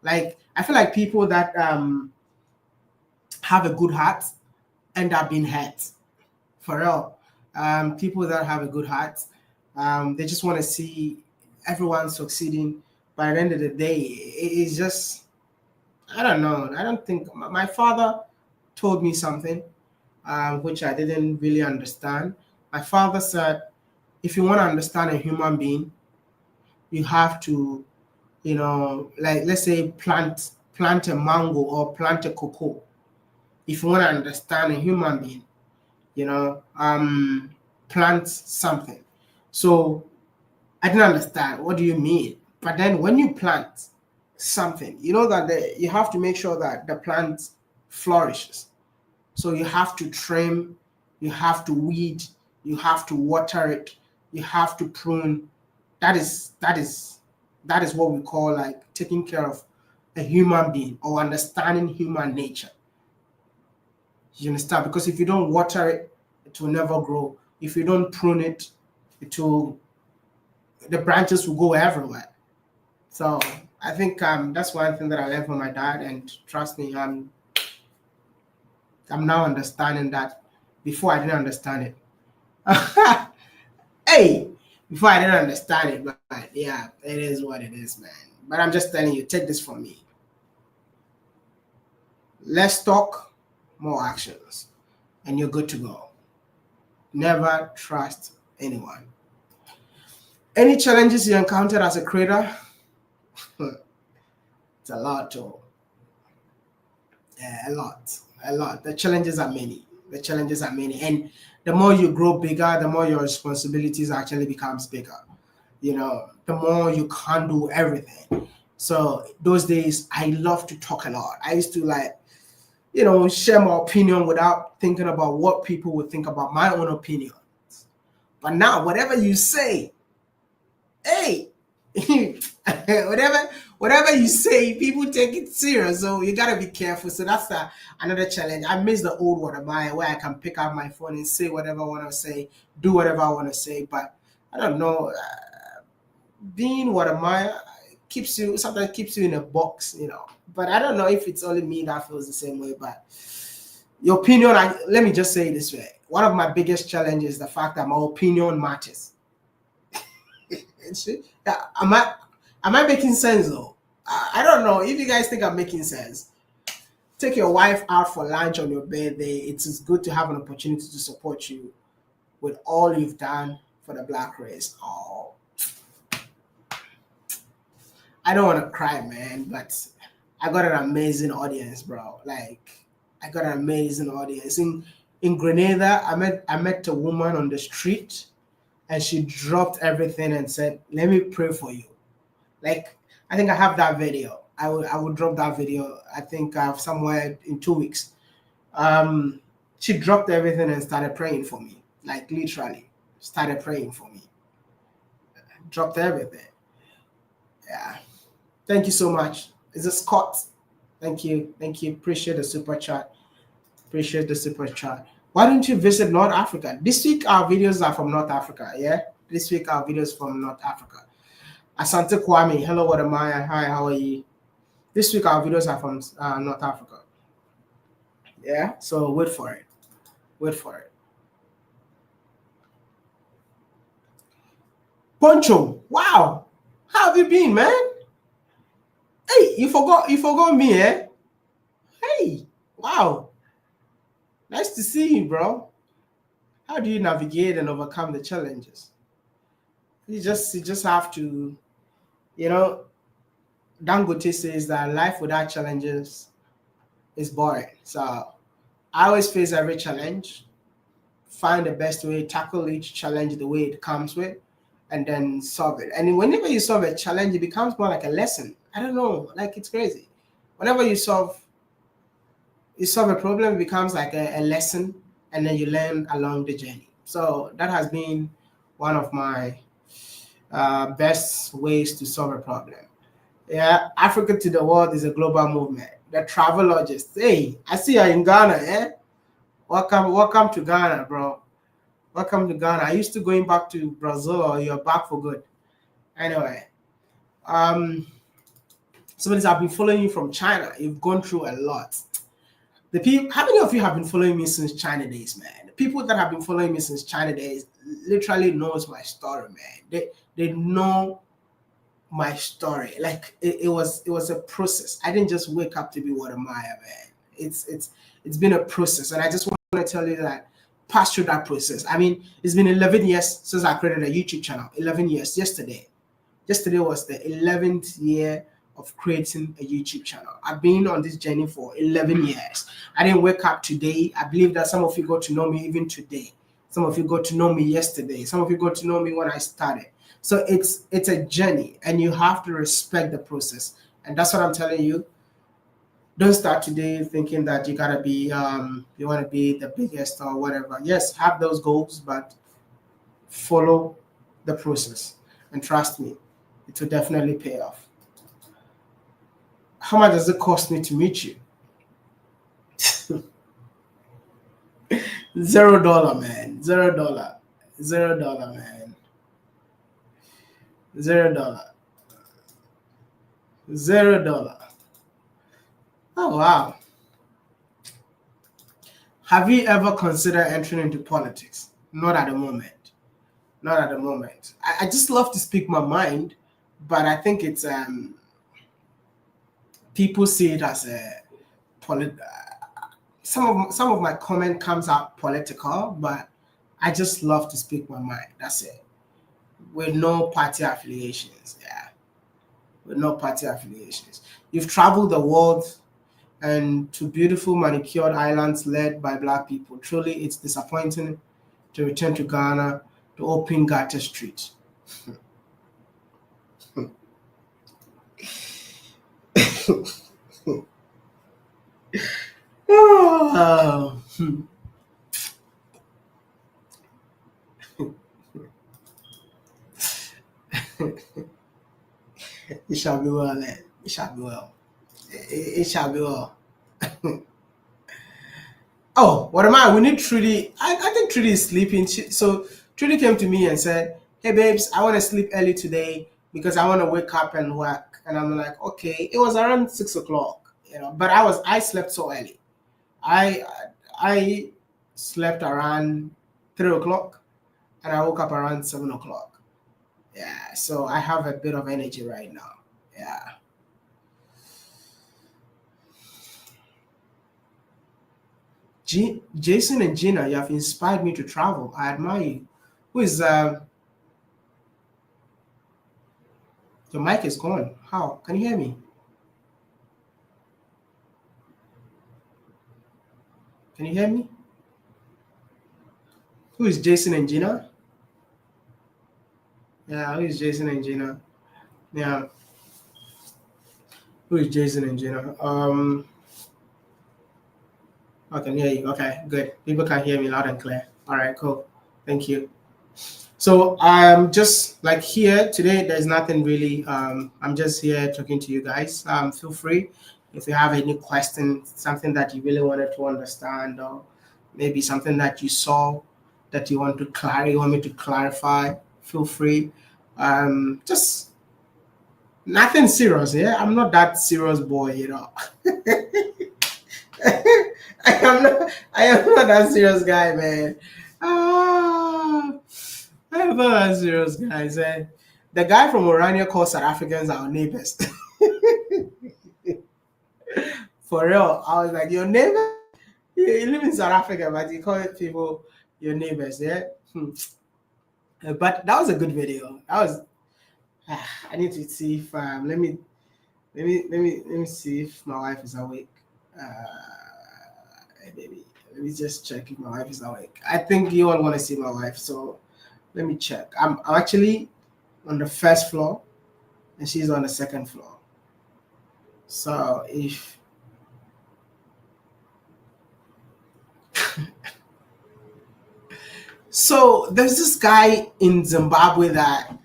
Like I feel like people that have a good heart end up being hurt. For real. People that have a good heart, they just want to see everyone succeeding. By the end of the day, it's just I don't know. I don't think my father told me something which I didn't really understand. My father said, if you want to understand a human being, you have to, like let's say plant a mango or plant a cocoa. If you want to understand a human being, plant something. So I didn't understand. What do you mean? But then when you plant something, you know that you have to make sure that the plant flourishes. So you have to trim, you have to weed, you have to water it, you have to prune. That is what we call like taking care of a human being or understanding human nature. You understand? Because if you don't water it, it will never grow. If you don't prune it, the branches will go everywhere. So I think that's one thing that I learned from my dad, and trust me, I'm now understanding that. Before I didn't understand it. Hey, before I didn't understand it, but yeah, it is what it is, man. But I'm just telling you, take this from me. Less talk, more actions, and you're good to go. Never trust anyone. Any challenges you encountered as a creator? It's a lot, too. Yeah, a lot. The challenges are many. And the more you grow bigger, the more your responsibilities actually becomes bigger. The more you can't do everything. So those days, I love to talk a lot. I used to share my opinion without thinking about what people would think about my own opinions. But now, whatever you say, hey, whatever you say, people take it serious. So you gotta be careful. So that's another challenge. I miss the old one of mine where I can pick up my phone and say whatever I want to say, do whatever I want to say. But I don't know. Being what am I sometimes keeps you in a box. But I don't know if it's only me that feels the same way. But your opinion, let me just say it this way. One of my biggest challenges is the fact that my opinion matters. Yeah, am I making sense though? I don't know if you guys think I'm making sense. Take your wife out for lunch on your birthday. It is good to have an opportunity to support you with all you've done for the black race. Oh, I don't want to cry, man, but I got an amazing audience, bro. Like, I got an amazing audience. In Grenada, I met a woman on the street, and she dropped everything and said, "Let me pray for you." Like, I think I have that video. I will drop that video. I think I have somewhere in 2 weeks. She dropped everything and started praying for me. Like, literally started praying for me. Dropped everything. Yeah. Thank you so much. Is it Scott? Thank you. Thank you. Appreciate the super chat. Appreciate the super chat. Why don't you visit North Africa? This week our videos are from North Africa. Yeah. This week our videos from North Africa. Asante Kwame. Hello, what am I? Hi, how are you? This week our videos are from North Africa. Yeah. So wait for it. Wait for it. Poncho. Wow. How have you been, man? Hey, you forgot me, eh? Hey, wow. Nice to see you, bro. How do you navigate and overcome the challenges? You just have to, you know, Dangote says that life without challenges is boring. So I always face every challenge, find the best way, tackle each challenge the way it comes with, and then solve it. And whenever you solve a challenge, it becomes more like a lesson. I don't know, like it's crazy. Whenever you solve a problem, it becomes like a lesson, and then you learn along the journey. So that has been one of my best ways to solve a problem. Yeah, Africa to the world is a global movement. The travelologist. Hey, I see you in Ghana, eh? Welcome to Ghana, bro. Welcome to Ghana. I used to going back to Brazil, or you're back for good. Anyway, somebody's I've been following you from China. You've gone through a lot. The people, how many of you have been following me since China days, man? The people that have been following me since China days literally knows my story, man. They know my story. Like it was a process. I didn't just wake up to be what am I, man. It's been a process, and I just want to tell you that pass through that process. I mean, it's been 11 years since I created a YouTube channel. 11 years. Yesterday was the 11th year of creating a YouTube channel. I've been on this journey for 11 years. I didn't wake up today. I believe that some of you got to know me even today. Some of you got to know me yesterday. Some of you got to know me when I started. So it's a journey, and you have to respect the process. And that's what I'm telling you. Don't start today thinking that you gotta be you want to be the biggest or whatever. Yes, have those goals, but follow the process, and trust me, it will definitely pay off. How much does it cost me to meet you? $0, man. $0. $0, man. $0. $0. Oh wow. Have you ever considered entering into politics? Not at the moment. Not at the moment. I just love to speak my mind, but I think it's people see it as a some of my comment comes out political, but I just love to speak my mind. That's it. With no party affiliations. Yeah. With no party affiliations. You've traveled the world and to beautiful manicured islands led by Black people. Truly, it's disappointing to return to Ghana to open Gata Street. Oh. It shall be well, man. It shall be well. It shall be well. Oh, what am I? We need Trudy. I think Trudy is sleeping. So Trudy came to me and said, "Hey, babes, I want to sleep early today because I want to wake up and work." And I'm like, "Okay." It was around 6 o'clock. But I slept so early. I I slept around 3 o'clock, and I woke up around 7 o'clock. Yeah, so I have a bit of energy right now. Yeah. Jason and Gina, you have inspired me to travel. I admire you. Who is your mic is gone? How? Can you hear me? Can you hear me? Who is Jason and Gina? Yeah, who is Jason and Gina? Yeah, who is Jason and Gina? I can hear you. Okay, good. People can hear me loud and clear. All right, cool. Thank you. So just like here today, there's nothing really. I'm just here talking to you guys. Feel free if you have any questions, something that you really wanted to understand, or maybe something that you saw that you want to you want me to clarify. Feel free. Just nothing serious. Yeah, I'm not that serious boy. I am not that serious guy, man. Ah. I am not that serious, guys. The guy from Orania called South Africans our neighbors. For real, I was like, your neighbor? You live in South Africa, but you call people your neighbors, yeah? But that was a good video. That was. I need to see if let me see if my wife is awake. Hey, baby, let me just check if my wife is awake. I think you all want to see my wife, so let me check. I'm actually on the first floor, and she's on the second floor. So if so, there's this guy in Zimbabwe that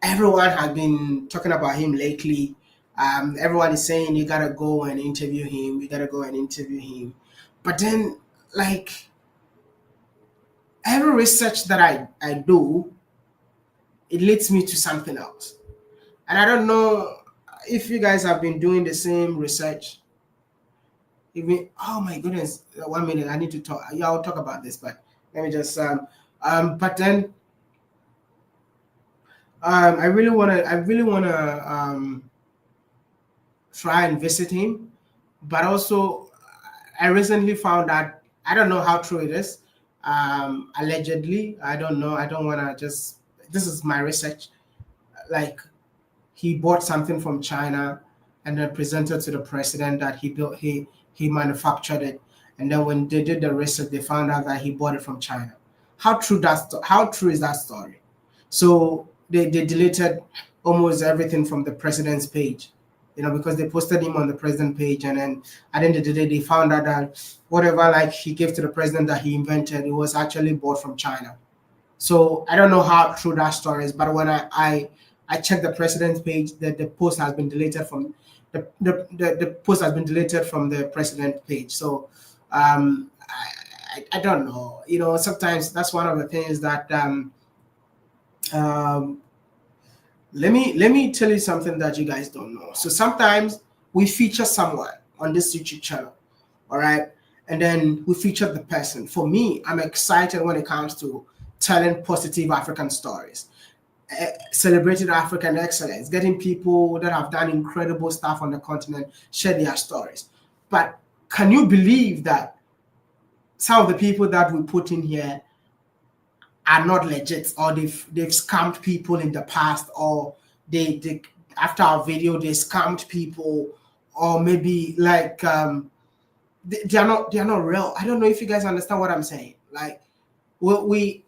everyone has been talking about him lately. Everyone is saying you gotta go and interview him. You gotta go and interview him. But then, like every research that I do, it leads me to something else. And I don't know if you guys have been doing the same research. Even oh my goodness, 1 minute. I need to talk. Yeah, I'll talk about this, but let me just but then I really wanna try and visit him, but also I recently found out I don't know how true it is. Allegedly, I don't know. I don't wanna just this is my research. Like he bought something from China and then presented to the president that he built he manufactured it. And then when they did the research, they found out that he bought it from China. How true is that story? So they deleted almost everything from the president's page, because they posted him on the president page, and then at the end of the day, they found out that whatever like he gave to the president that he invented, it was actually bought from China. So I don't know how true that story is, but when I checked the president's page, that the post has been deleted from the post has been deleted from the president page. So I don't know. Sometimes that's one of the things that um, let me tell you something that you guys don't know. So sometimes we feature someone on this YouTube channel, all right, and then we feature the person. For me, I'm excited when it comes to telling positive African stories, celebrating African excellence, getting people that have done incredible stuff on the continent share their stories. But can you believe that some of the people that we put in here are not legit, or they've scammed people in the past, or they after our video they scammed people, or maybe like they are not real. I don't know if you guys understand what I'm saying. Like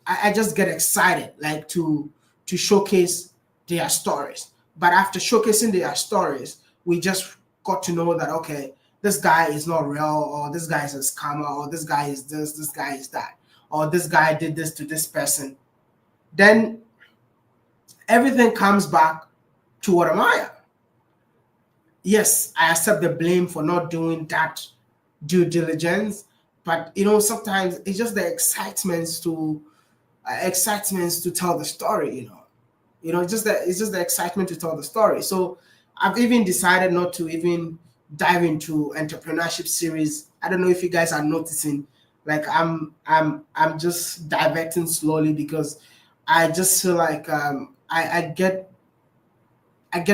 I just get excited like to showcase their stories. But after showcasing their stories, we just got to know that okay, this guy is not real, or this guy is a scammer, or this guy is this guy is that, or this guy did this to this person. Then everything comes back to what am I? Yes, I accept the blame for not doing that due diligence, but sometimes it's just the excitements to tell the story. It's just the excitement to tell the story. So I've even decided not to even dive into entrepreneurship series. I don't know if you guys are noticing. Like I'm just diverting slowly because I just feel like I get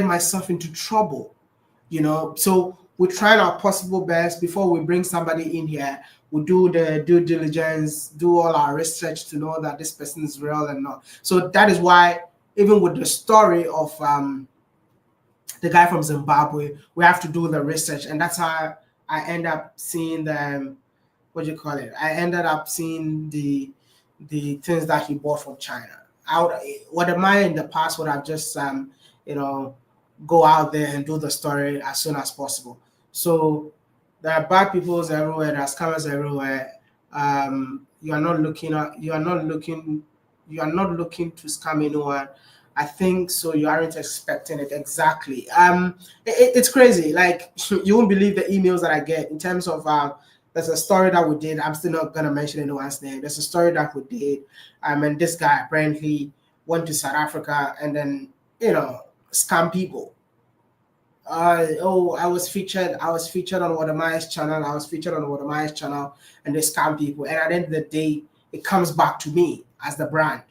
myself into trouble, So we're trying our possible best before we bring somebody in here. We do the due diligence, do all our research to know that this person is real and not. So that is why, even with the story of the guy from Zimbabwe, we have to do the research, and that's how I end up seeing the what do you call it? I ended up seeing the things that he bought from China. I would, what am I in the past would have just you know go out there and do the story as soon as possible. So there are bad peoples everywhere, there are scammers everywhere. You are not looking to scam anyone. I think so. You aren't expecting it exactly. It's crazy. Like you won't believe the emails that I get in terms of there's a story that we did. I'm still not gonna mention anyone's name. There's a story that we did. And this guy apparently went to South Africa and then scam people. I was featured. I was featured on Wadamaya's channel. I was featured on Wadamaya's channel, and they scam people. And at the end of the day, it comes back to me as the brand,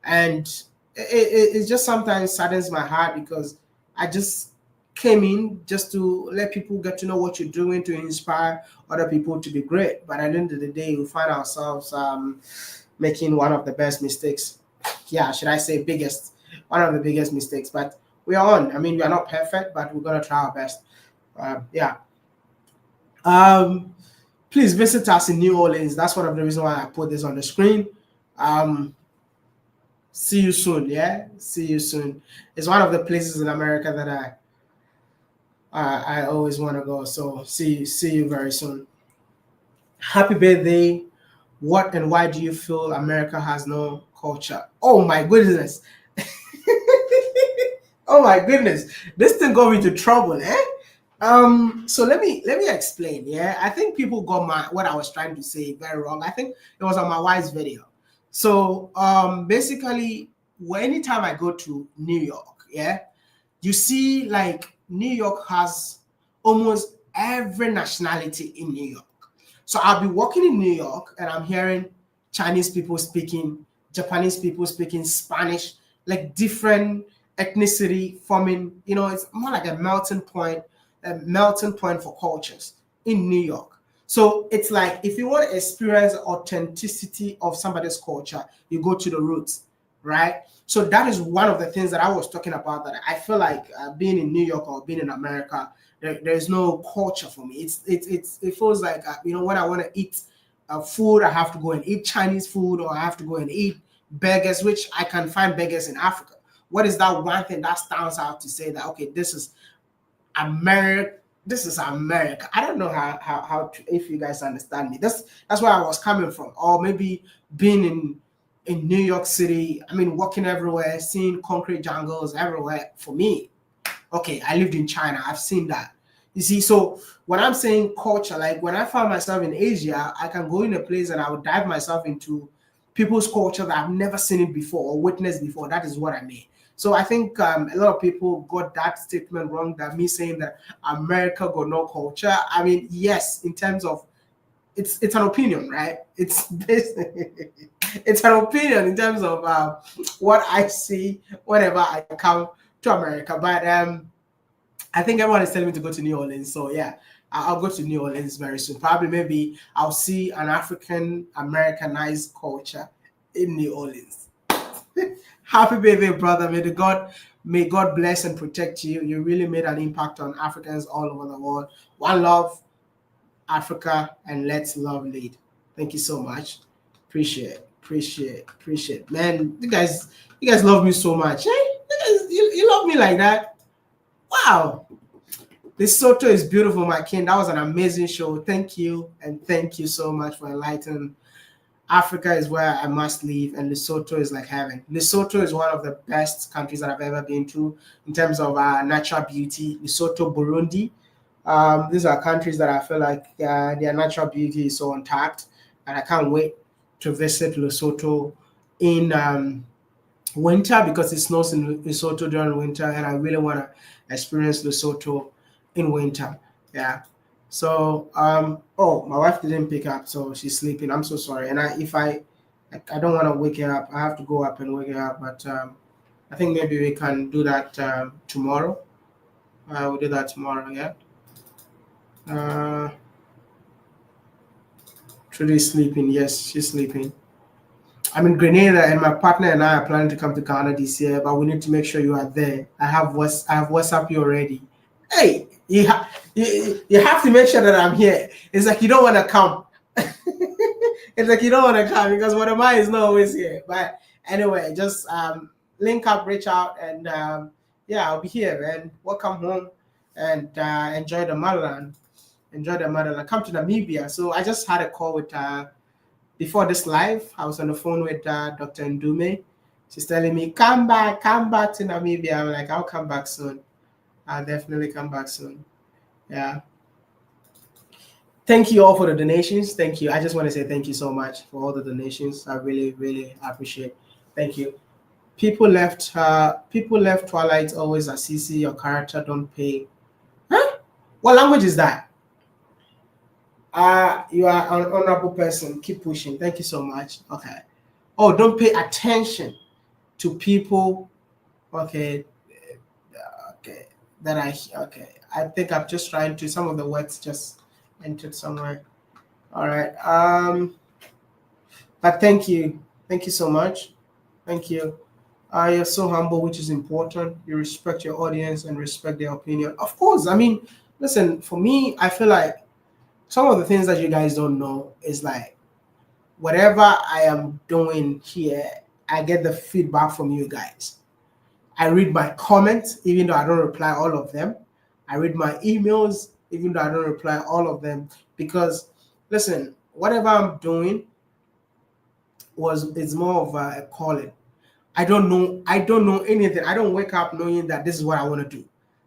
and it just sometimes saddens my heart because I just came in just to let people get to know what you're doing to inspire other people to be great. But at the end of the day, we find ourselves making one of the best mistakes. Yeah, should I say biggest? One of the biggest mistakes, but we are on. I mean, we are not perfect, but we're gonna try our best. Yeah. Please visit us in New Orleans. That's one of the reasons why I put this on the screen. See you soon. Yeah, see you soon. It's one of the places in America that I always want to go. So see you very soon. Happy birthday. What and why do you feel America has no culture? Oh my goodness. Oh my goodness, this thing got me into trouble, eh? So let me explain. Yeah, I think people got what I was trying to say very wrong. I think it was on my wife's video. So basically, anytime I go to New York, yeah, you see like New York has almost every nationality in New York. So I'll be walking in New York and I'm hearing Chinese people speaking, Japanese people speaking Spanish, like different ethnicity forming, it's more like a melting point for cultures in New York. So it's like if you want to experience authenticity of somebody's culture, you go to the roots, right? So that is one of the things that I was talking about, that I feel like being in New York or being in America, there's no culture for me. It feels like when I want to eat food, I have to go and eat Chinese food, or I have to go and eat burgers, which I can find burgers in Africa. What is that one thing that stands out to say that, okay, this is America? This is America. I don't know how if you guys understand me. That's where I was coming from. Or maybe being in New York City, I mean, walking everywhere, seeing concrete jungles everywhere. For me, okay, I lived in China. I've seen that. You see, so when I'm saying culture, like when I found myself in Asia, I can go in a place and I would dive myself into people's culture that I've never seen it before or witnessed before. That is what I mean. So I think a lot of people got that statement wrong, that me saying that America got no culture. I mean, yes, in terms of it's an opinion, right? It's it's an opinion in terms of what I see whenever I come to America. But I think everyone is telling me to go to New Orleans. So yeah, I'll go to New Orleans very soon. Probably maybe I'll see an African Americanized culture in New Orleans. Happy birthday, brother. May God bless and protect you. You really made an impact on Africans all over the world. One love, Africa, and let's love lead. Thank you so much. Appreciate. Man, you guys love me so much. Eh? You love me like that. Wow. Lesotho is beautiful, my king. That was an amazing show. Thank you, and thank you so much for enlightening. Africa is where I must live, and Lesotho is like heaven. Lesotho is one of the best countries that I've ever been to in terms of natural beauty. Lesotho, Burundi. These are countries that I feel like their natural beauty is so untapped, and I can't wait to visit Lesotho in winter, because it snows in Lesotho during winter, and I really want to experience Lesotho in winter. Yeah. So oh, my wife didn't pick up, so she's sleeping. I'm so sorry. And I don't want to wake her up. I have to go up and wake her up. But I think maybe we can do that tomorrow. We'll do that tomorrow. Yeah. Uh, Trudy's sleeping. Yes, she's sleeping. I'm in Grenada, and my partner and I are planning to come to Ghana this year, but we need to make sure you are there. I have WhatsApp you already. Hey, you have to make sure that I'm here. It's like you don't want to come. It's like you don't want to come because what am I is not always here. But anyway, just link up, reach out, and yeah, I'll be here, man. Welcome home, and enjoy the motherland. Enjoy the motherland. Come to Namibia. So I just had a call with before this live. I was on the phone with Dr. Ndume. She's telling me, come back to Namibia. I'm like, I'll come back soon. I'll definitely come back soon. Yeah. Thank you all for the donations. Thank you. I just want to say thank you so much for all the donations. I really, really appreciate. Thank you. People left Twilight always Assisi, your character don't pay. Huh? What language is that? You are an honorable person. Keep pushing. Thank you so much. Okay. Oh, don't pay attention to people. Okay. Okay. Okay. I think I'm just trying to, some of the words just entered somewhere. All right. But thank you. Thank you so much. Thank you. You're so humble, which is important. You respect your audience and respect their opinion. Of course. I mean, listen, for me, I feel like some of the things that you guys don't know is like whatever I am doing here, I get the feedback from you guys. I read my comments, even though I don't reply all of them. I read my emails, even though I don't reply all of them. Because listen, whatever I'm doing is more of a calling. I don't know anything. I don't wake up knowing that this is what I want to do.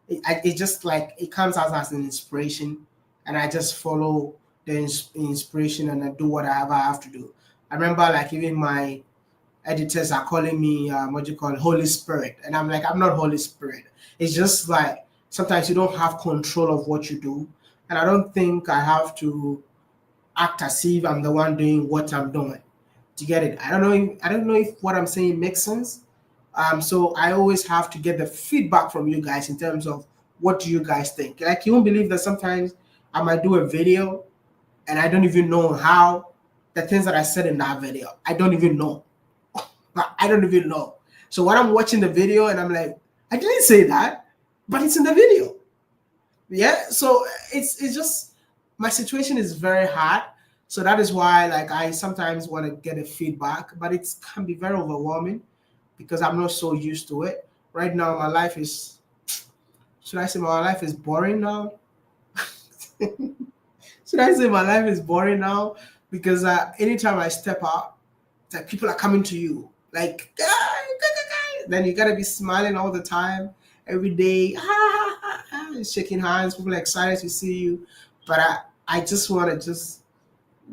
It just like it comes out as an inspiration, and I just follow the inspiration and I do whatever I have to do. I remember like even my editors are calling me what you call Holy Spirit, and I'm like, I'm not Holy Spirit. It's just like sometimes you don't have control of what you do, and I don't think I have to act as if I'm the one doing what I'm doing. Do you get it? I don't know if what I'm saying makes sense. So I always have to get the feedback from you guys in terms of what do you guys think. Like you won't believe that sometimes I might do a video and I don't even know how the things that I said in that video. I don't even know. I don't even know. So when I'm watching the video and I'm like, I didn't say that, but it's in the video. Yeah. So it's just my situation is very hard. So that is why like I sometimes want to get a feedback, but it can be very overwhelming because I'm not so used to it. Right now, my life is, should I say my life is boring now? Should I say my life is boring now? Because anytime I step out, it's like people are coming to you. Like, then you gotta be smiling all the time, every day, shaking hands. People are excited to see you. But I just want to just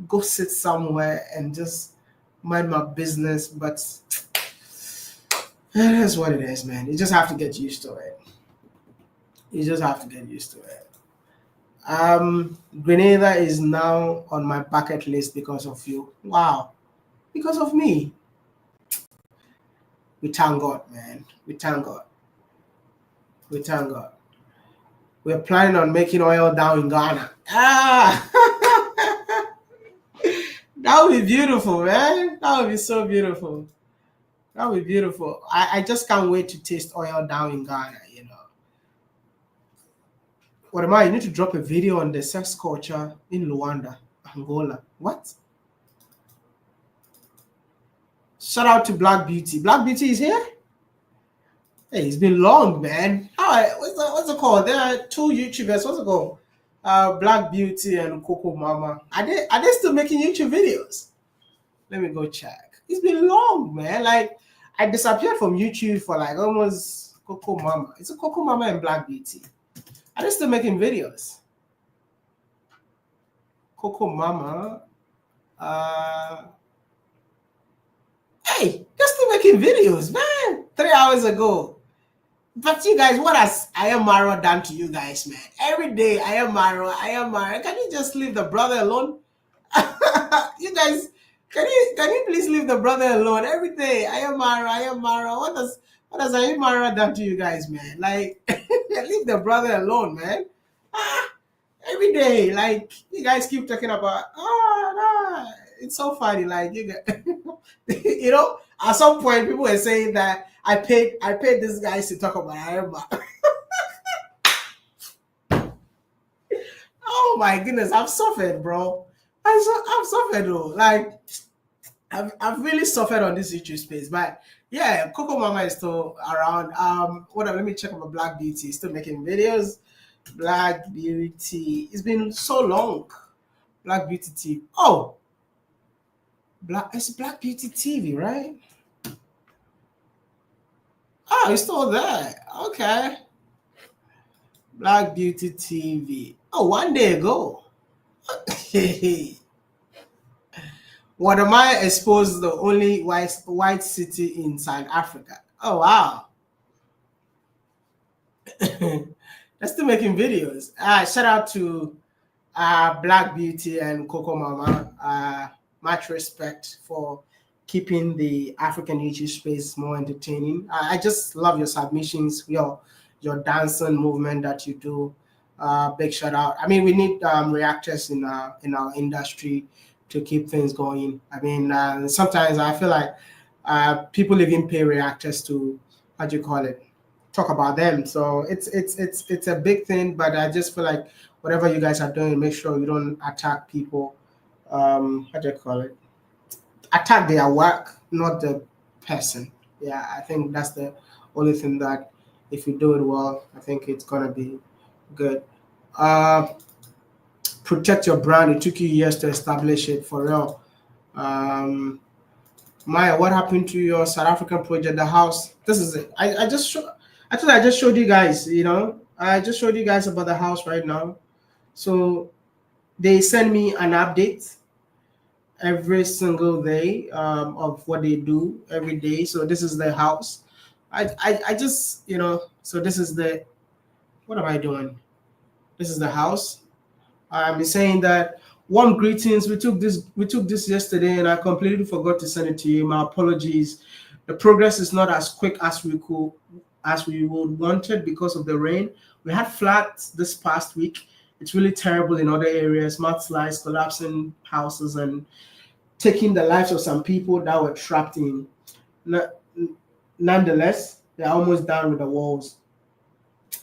go sit somewhere and just mind my business. But it is what it is, man. You just have to get used to it. You just have to get used to it. Grenada is now on my bucket list because of you. Wow. Because of me. We thank God, man. We thank God. We thank God. We're planning on making oil down in Ghana. That would be beautiful, man. That would be so beautiful. That would be beautiful. I just can't wait to taste oil down in Ghana, you know. What am I? You need to drop a video on the sex culture in Luanda, Angola. What? Shout out to Black Beauty. Black Beauty is here? Hey, it's been long, man. What's it called? There are two YouTubers. What's it called? Black Beauty and Coco Mama. Are they still making YouTube videos? Let me go check. It's been long, man. Like I disappeared from YouTube for like almost Coco Mama. It's a Coco Mama and Black Beauty. Are they still making videos? Coco Mama. Hey, they're still making videos, man. 3 hours ago. But you guys, what has I am Maro done to you guys, man? Every day I am Maro, I am Maro. Can you just leave the brother alone? You guys, can you please leave the brother alone? Every day I am Maro, I am Maro. What does I am Maro done to you guys, man? Like leave the brother alone, man. Ah, every day, like you guys keep talking about no, it's so funny. Like you guys, at some point people were saying that I paid these guys to talk about I am Maro. Oh my goodness, I've suffered, bro. I've suffered though. Like I've really suffered on this YouTube space. But yeah, Coco Mama is still around. Hold on, let me check on my Black Beauty. Still making videos. Black Beauty. It's been so long. Black Beauty TV. Oh, it's Black Beauty TV, right? Oh, it's still there. Okay. Black Beauty TV. Oh, 1 day ago. What am I exposed the only white city in South Africa? Oh wow. They're still making videos. Shout out to Black Beauty and Coco Mama. Much respect for keeping the African YouTube space more entertaining. I just love your submissions, your dancing movement that you do. Big shout out. I mean, we need reactors in our industry to keep things going. I mean, sometimes I feel like people even pay reactors to, how do you call it, talk about them. So it's a big thing, but I just feel like whatever you guys are doing, make sure you don't attack people. How do you call it? Attack their work, not the person. Yeah, I think that's the only thing that if you do it well, I think it's gonna be good. Uh, Protect your brand. It took you years to establish it for real. Um, Maya, what happened to your South African project, the house? This is it. I just showed you guys, I just showed you guys about the house right now. So they send me an update every single day of what they do every day. So this is the house. I just, so this is what am I doing? This is the house. I'm saying that warm greetings. We took this yesterday, and I completely forgot to send it to you. My apologies. The progress is not as quick as we would wanted because of the rain. We had floods this past week. It's really terrible in other areas. Mudslides, collapsing houses, and taking the lives of some people that were trapped in. No- Nonetheless, they're almost done with the walls.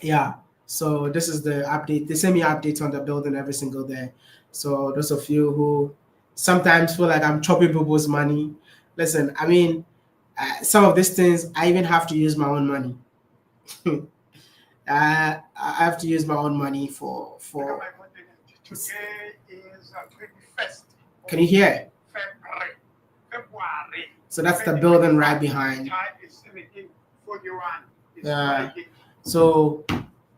Yeah. So this is the update. They send me updates on the building every single day. So those of you who sometimes feel like I'm chopping people's money, listen. I mean, some of these things I even have to use my own money. I have to use my own money for. Today is 21st. Can you hear? February. So that's the building right behind. Yeah. So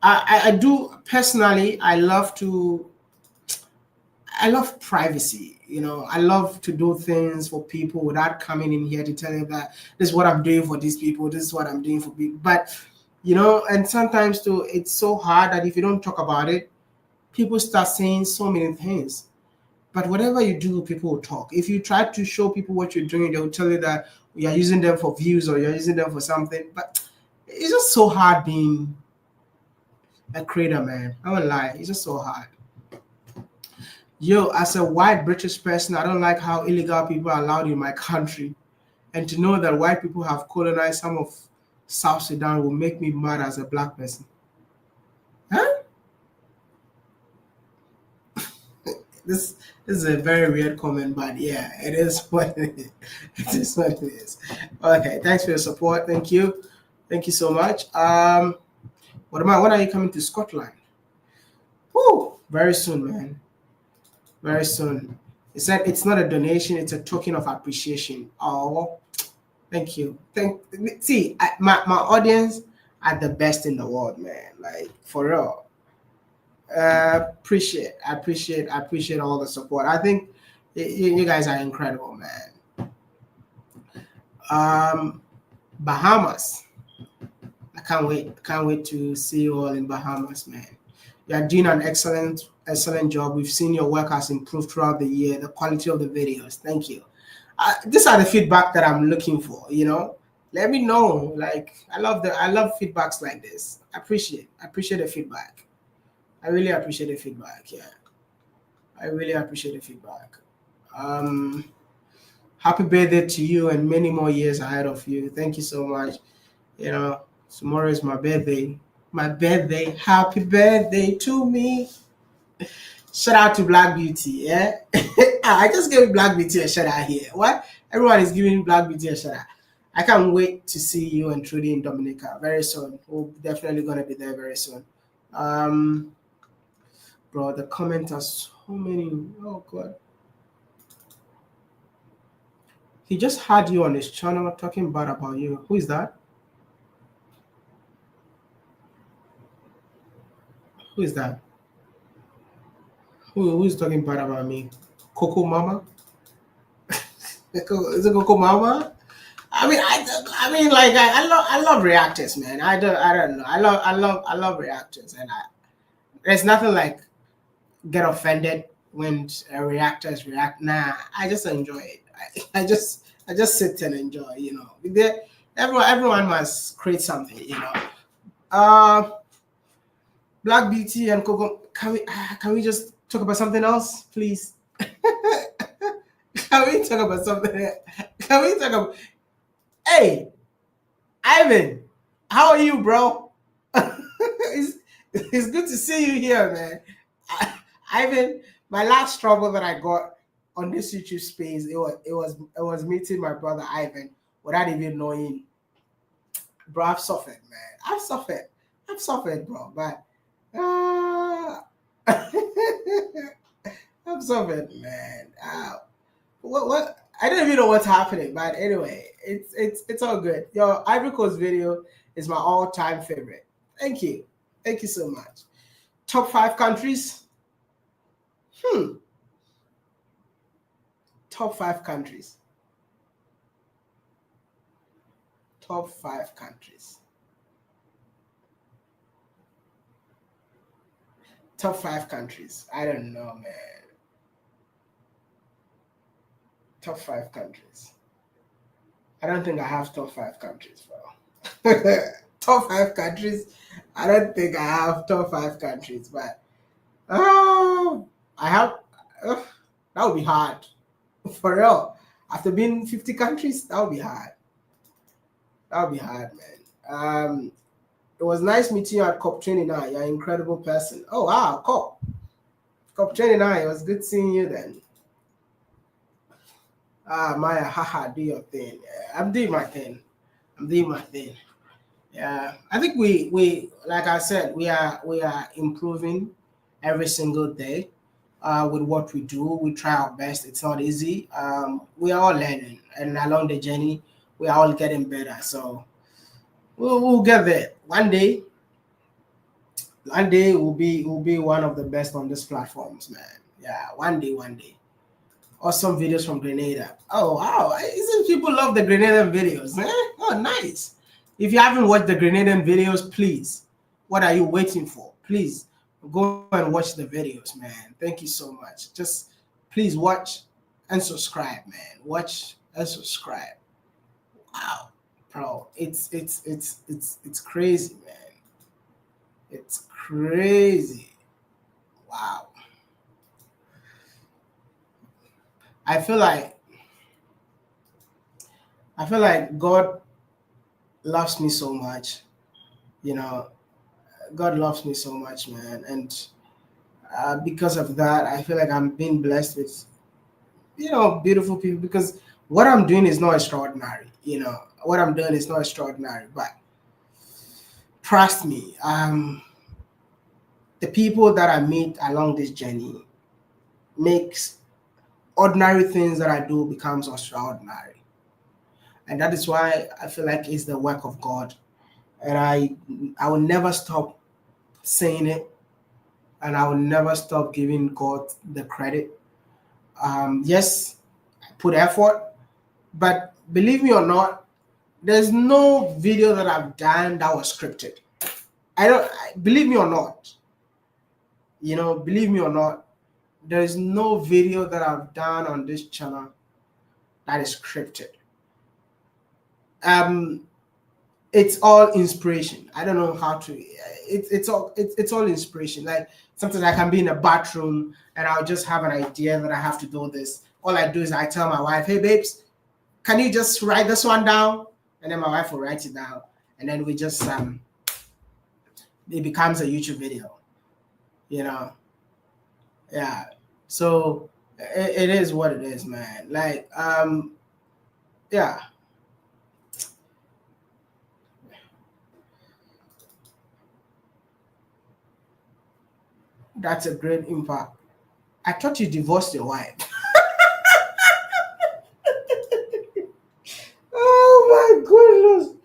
I do personally. I love privacy. I love to do things for people without coming in here to tell you that this is what I'm doing for these people. This is what I'm doing for people. But and sometimes too, it's so hard that if you don't talk about it, people start saying so many things. But whatever you do, people will talk. If you try to show people what you're doing, they'll tell you that you're using them for views or you're using them for something. But it's just so hard being a creator, man. I won't lie. It's just so hard. Yo, as a white British person, I don't like how illegal people are allowed in my country. And to know that white people have colonized some of South Sudan will make me mad as a black person. Huh? This is a very weird comment, but yeah, it is what it is. It is what it is. Okay, thanks for your support. Thank you. Thank you so much. When are you coming to Scotland? Woo! Very soon, man. Very soon. He said it's not a donation, it's a token of appreciation. Oh, thank you. My audience are the best in the world, man. Like for real. I appreciate all the support. I think you guys are incredible, man. Bahamas. can't wait. Can't wait to see you all in Bahamas, man. You are doing an excellent job. We've seen your work has improved throughout the year. The quality of the videos. Thank you. These are the feedback that I'm looking for. Let me know. Like I love feedbacks like this. I appreciate the feedback. I really appreciate the feedback. Yeah, I really appreciate the feedback. Um, Happy birthday to you and many more years ahead of you. Thank you so much. You know, tomorrow is my birthday. My birthday. Happy birthday to me. Shout out to Black Beauty. Yeah, I just gave Black Beauty a shout out here. What? Everyone is giving Black Beauty a shout out. I can't wait to see you and Trudy in Dominica very soon. We're definitely gonna be there very soon. Um, Bro, the comments are so many. Oh God. He just had you on his channel talking bad about you. Who is that? Who is that? Who's talking bad about me? Coco Mama? Is it Coco Mama? Like I love reactors, man. I don't know. I love reactors, and there's nothing like get offended when reactors react. Nah, I just enjoy it. I just sit and enjoy. Everyone must create something. Uh, Black Beauty and Coco. Can we just talk about something else, please? Can we talk about something? Can we talk about? Hey, Ivan, how are you, bro? It's good to see you here, man. Ivan, my last trouble that I got on this YouTube space, it was meeting my brother Ivan without even knowing. Bro, I've suffered, man. I've suffered, bro. But I've suffered, man. What? I don't even know what's happening, but anyway, it's all good. Your Ivory Coast video is my all-time favorite. Thank you so much. Top 5 countries. Top 5 countries. Top 5 countries. Top 5 countries. I don't know, man. Top 5 countries. I don't think I have top 5 countries, bro. Top 5 countries. I don't think I have top 5 countries, but I have. That would be hard, for real. After being 50 countries, that would be hard. That would be hard, man. It was nice meeting you at COP29. You're an incredible person. Oh wow, COP29. It was good seeing you then. Maya, haha, do your thing. Yeah, I'm doing my thing. Yeah, I think we like I said, we are improving every single day. With what we do, we try our best. It's not easy. We are all learning, and along the journey, we are all getting better. So we'll get there one day. One day we'll be one of the best on these platforms, man. Yeah, one day. Awesome videos from Grenada. Oh wow, isn't people love the Grenadian videos? Oh nice. If you haven't watched the Grenadian videos, please, what are you waiting for? Please go and watch the videos, man. Thank you so much. Just please watch and subscribe, man. Watch and subscribe. Wow, bro, it's crazy, man. It's crazy. Wow. I feel like God loves me so much. You know, God loves me so much, man, and because of that, I feel like I'm being blessed with beautiful people. Because what I'm doing is not extraordinary. What I'm doing is not extraordinary, but trust me, the people that I meet along this journey makes ordinary things that I do becomes extraordinary. And that is why I feel like it's the work of God. And I will never stop saying it, and I will never stop giving God the credit. Yes, I put effort, but believe me or not, There's no video that I've done that was scripted. Believe me or not, believe me or not, there is no video that I've done on this channel that is scripted. It's all inspiration. I don't know how to. It's all inspiration. Like sometimes I can be in a bathroom and I'll just have an idea that I have to do this. All I do is I tell my wife, "Hey, babes, can you just write this one down?" And then my wife will write it down, and then we just it becomes a YouTube video. Yeah. So it is what it is, man. Like yeah. That's a great impact. I thought you divorced your wife. Oh my goodness.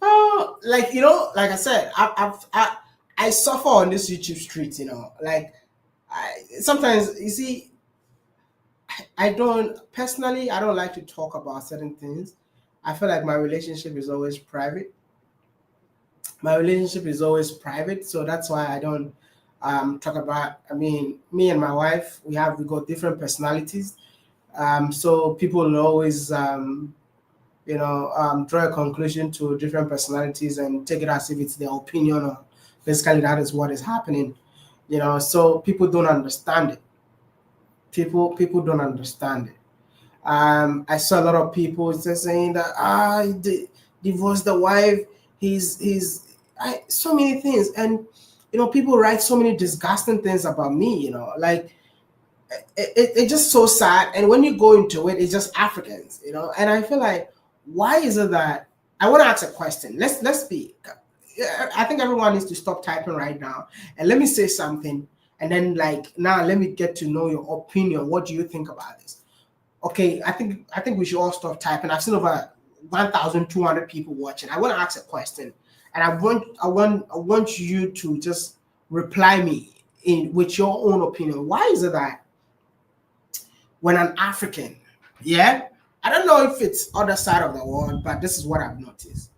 Oh, like like I said, I suffer on this YouTube street. Like sometimes you see, I don't like to talk about certain things. I feel like my relationship is always private. So that's why I don't talk about. I mean, me and my wife, we got different personalities. So people will always draw a conclusion to different personalities and take it as if it's their opinion, or basically that is what is happening. So people don't understand it. People don't understand it. I saw a lot of people just saying that divorced the wife. So many things, and people write so many disgusting things about me. Like it's just so sad. And when you go into it, it's just Africans. And I feel like, why is it that I want to ask a question? Let's be. I think everyone needs to stop typing right now and let me say something. And then now let me get to know your opinion. What do you think about this? Okay, I think we should all stop typing. I've seen over 1,200 people watching. I want to ask a question, and I want you to just reply me with your own opinion. Why is it that when an African, I don't know if it's other side of the world, but this is what I've noticed.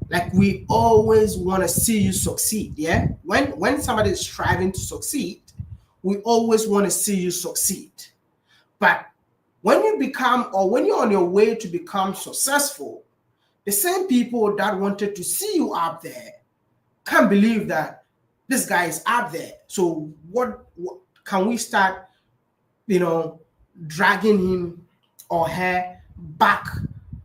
Like, we always want to see you succeed. When somebody is striving to succeed, we always want to see you succeed. But when you're on your way to become successful, the same people that wanted to see you up there can't believe that this guy is up there. So what can we start, dragging him or her back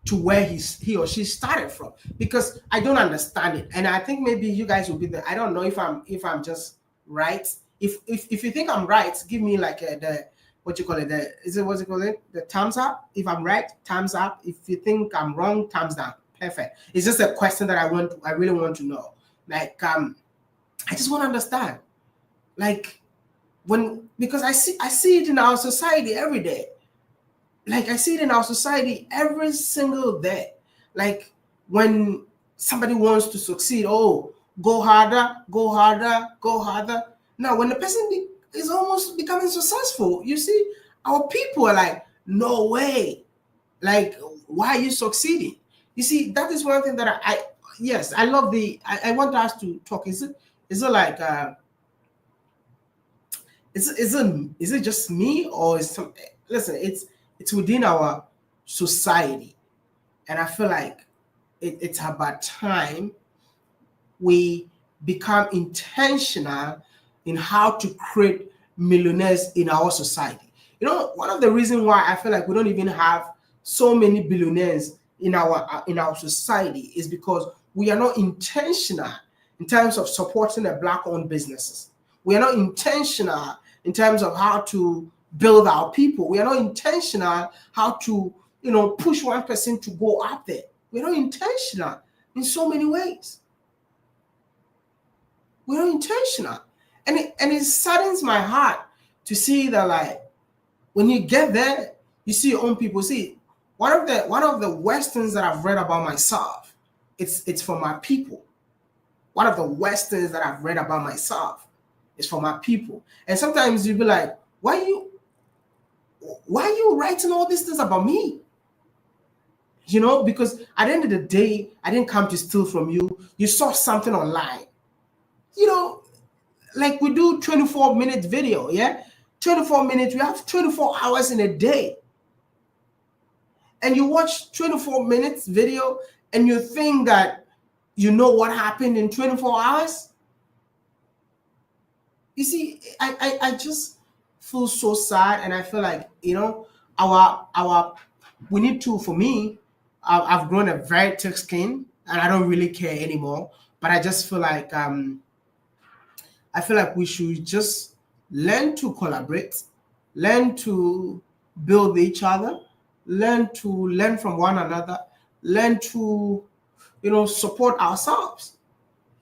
to where he or she started from? Because I don't understand it. And I think maybe you guys will be there. I don't know if I'm just right. If you think I'm right, give me like what's it called? The thumbs up. If I'm right, thumbs up. If you think I'm wrong, thumbs down. Perfect. It's just a question that I really want to know. Like, I just want to understand. Like, because I see it in our society every day. Like, I see it in our society every single day. Like, when somebody wants to succeed, oh, go harder, go harder, go harder. Now, when the person is almost becoming successful, you see, our people are like, no way. Like, why are you succeeding? You see, that is one thing that I love I want us to talk. Is it like, is it just me, or is some, listen, it's within our society. And I feel like it's about time we become intentional in how to create millionaires in our society. One of the reasons why I feel like we don't even have so many billionaires in our society is because we are not intentional in terms of supporting the Black-owned businesses. We are not intentional in terms of how to build our people. We are not intentional how to, push one person to go up there. We're not intentional in so many ways. We're not intentional. And it saddens my heart to see that, like, when you get there, you see your own people. See, one of the worst things that I've read about myself, it's for my people. One of the worst things that I've read about myself is for my people. And sometimes you'll be like, why are you writing all these things about me? because at the end of the day, I didn't come to steal from you. You saw something online, you know, like we do 24-minute video, yeah? 24 minutes, we have 24 hours in a day. And you watch 24 minutes video and you think that you know what happened in 24 hours? You see, I just feel so sad, and I feel like, our we need to, for me, I've grown a very thick skin and I don't really care anymore. But I just feel like we should just learn to collaborate, learn to build each other, learn from one another, learn to, support ourselves.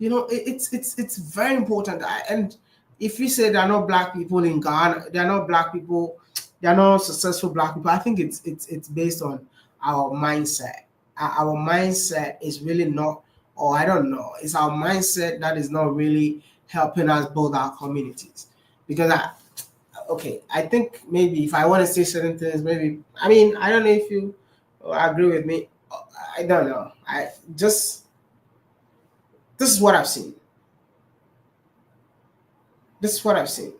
It's very important. And if you say there are no black people in Ghana, there are no black people, there are no successful black people, I think it's based on our mindset. Our mindset is really not, or I don't know, it's our mindset that is not really helping us build our communities. Because I think maybe if I want to say certain things, maybe, I mean, I don't know if you agree with me. I don't know. This is what I've seen. This is what I've seen.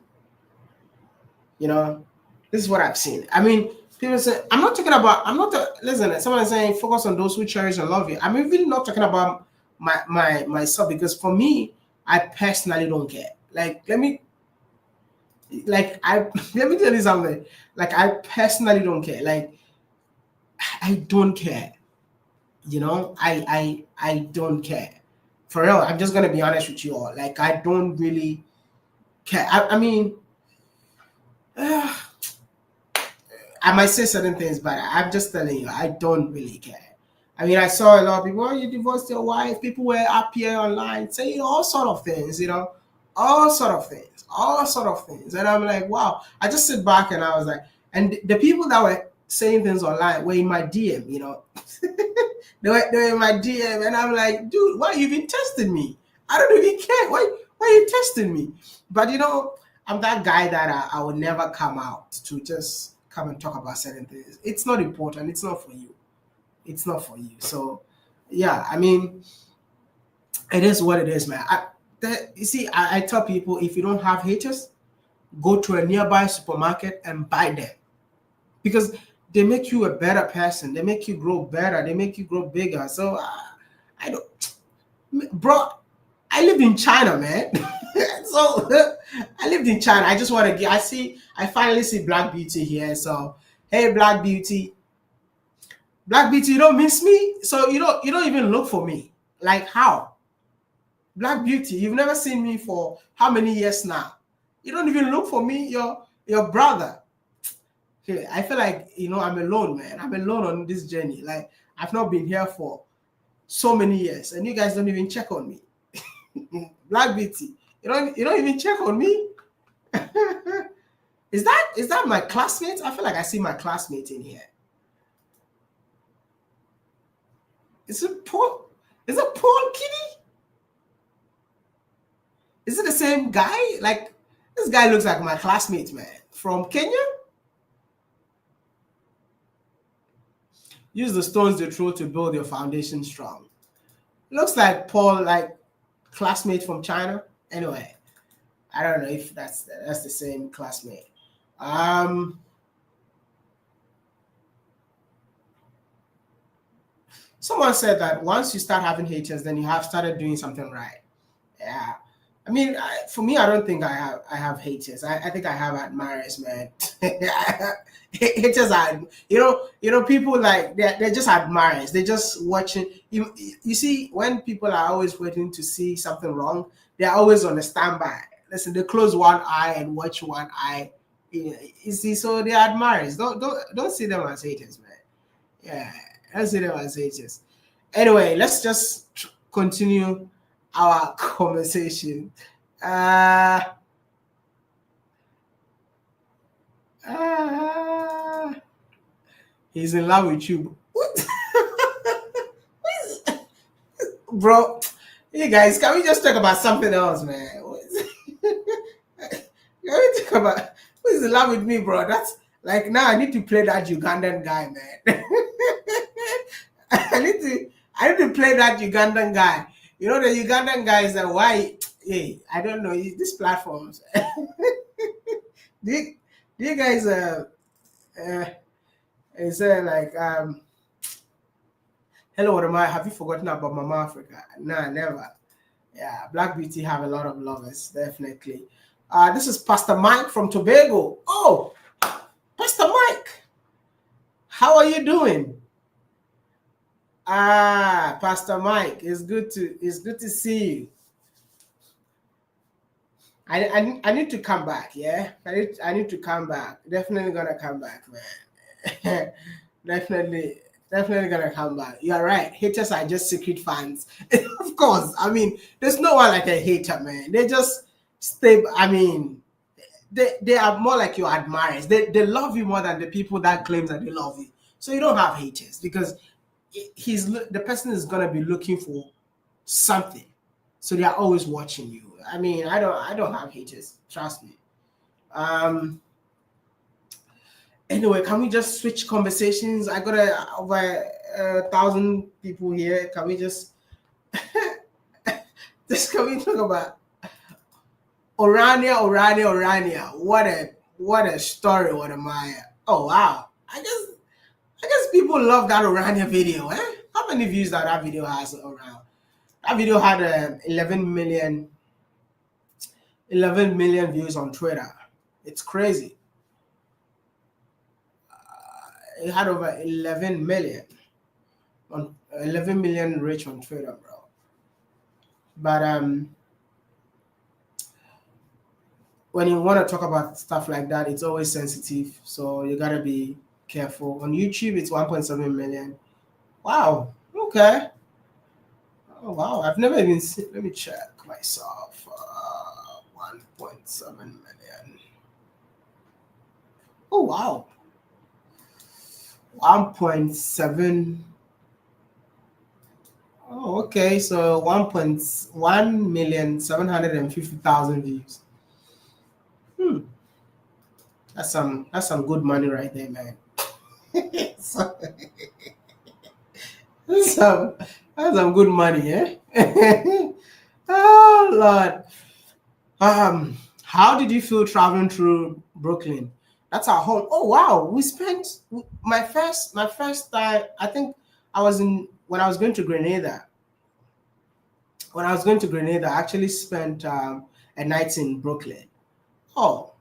This is what I've seen. I mean, people say, listen, someone is saying focus on those who cherish and love you. I'm really not talking about myself, because for me, I personally don't care. Let me tell you something. I personally don't care. I don't care. I don't care. For real, I'm just gonna be honest with you all. I don't really care. I mean, I might say certain things, but I'm just telling you, I don't really care. I mean, I saw a lot of people, you divorced your wife. People were up here online saying all sort of things, all sort of things. And I'm like, wow. I just sit back and I was like, and the people that were saying things online were in my DM, they were in my DM, and I'm like, dude, why you even testing me? I don't even care. Why are you testing me? But I'm that guy that I would never come out to just come and talk about certain things. It's not important. It's not for you. It's not for you. So, yeah, I mean, it is what it is, man. You see, I tell people, if you don't have haters, go to a nearby supermarket and buy them, because they make you a better person. They make you grow better. They make you grow bigger. So, I don't, bro. I lived in China, man. So I lived in China. I just want to get. I finally see Black Beauty here. So hey, Black Beauty, you don't miss me. So you don't even look for me. Like how? Black Beauty, you've never seen me for how many years now? You don't even look for me. Your brother. Okay, I feel like I'm alone, man. I'm alone on this journey. Like I've not been here for so many years, and you guys don't even check on me. Black Beauty, you don't even check on me. Is that my classmate? I feel like I see my classmate in here. Is it Paul Kitty? Is it the same guy? Like this guy looks like my classmate, man, from Kenya. Use the stones they throw to build your foundation strong. Looks like Paul, like classmate from China. Anyway, I don't know if that's the same classmate. Someone said that once you start having haters, then you have started doing something right. Yeah. I mean, for me, I don't think I have haters. I think I have admirers, man. Haters are, people like they're just admirers. They're just watching. You see, when people are always waiting to see something wrong, they're always on the standby. Listen, they close one eye and watch one eye. You see, so they're admirers. Don't see them as haters, man. Yeah, don't see them as haters. Anyway, let's just continue our conversation. He's in love with you. What? Bro, hey guys, can we just talk about something else, man? Can we talk about who's in love with me, bro? That's like now I need to play that Ugandan guy, man. I need to play that Ugandan guy. You know the Ugandan guy is a white. Hey, I don't know these platforms. do, you, do you guys uh is like hello, what am I? Have you forgotten about Mama Africa? Nah, never. Yeah, Black Beauty have a lot of lovers, definitely. This is Pastor Mike from Tobago. Oh, Pastor Mike, how are you doing? Pastor Mike, it's good to see you. I need to come back, yeah. I need to come back. Definitely gonna come back, man. definitely definitely gonna come back. You're right. Haters are just secret fans. Of course. I mean, there's no one like a hater, man. They just stay. I mean, they are more like your admirers. They love you more than the people that claims that they love you. So you don't have haters because the person is gonna be looking for something. So they are always watching you. I mean, I don't have haters. Trust me. Um. Anyway, can we just switch conversations? I got over 1,000 people here. Can we just can we talk about Orania? What a story! What a Maya! Oh wow! I guess people love that Orania video. Eh? How many views that video has around? That video had 11 million views on Twitter. It's crazy. It had over 11 million on 11 million reach on Twitter, bro. But when you want to talk about stuff like that, it's always sensitive, so you gotta be careful. On YouTube, it's 1.7 million. Wow. Okay. Oh wow. I've never even seen. Let me check myself. 1.7 million. Oh wow. 1.7. Oh, okay. So 1,1,750,000 views. That's some good money right there, man. so, that's some good money, eh? Oh Lord. How did you feel traveling through Brooklyn? That's our home. Oh wow, we spent my first time. I think I was when I was going to Grenada. When I was going to Grenada, I actually spent a night in Brooklyn. Oh,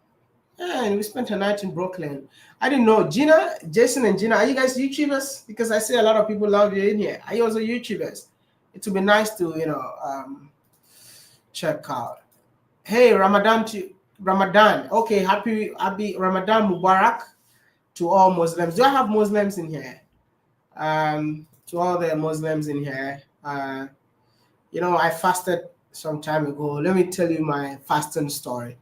yeah, and we spent a night in Brooklyn. I didn't know. Jason and Gina, are you guys YouTubers? Because I see a lot of people love you in here. Are you also YouTubers? It would be nice to, check out. Hey, Ramadan. Okay, happy Ramadan Mubarak to all Muslims. Do I have Muslims in here? To all the Muslims in here. I fasted some time ago. Let me tell you my fasting story.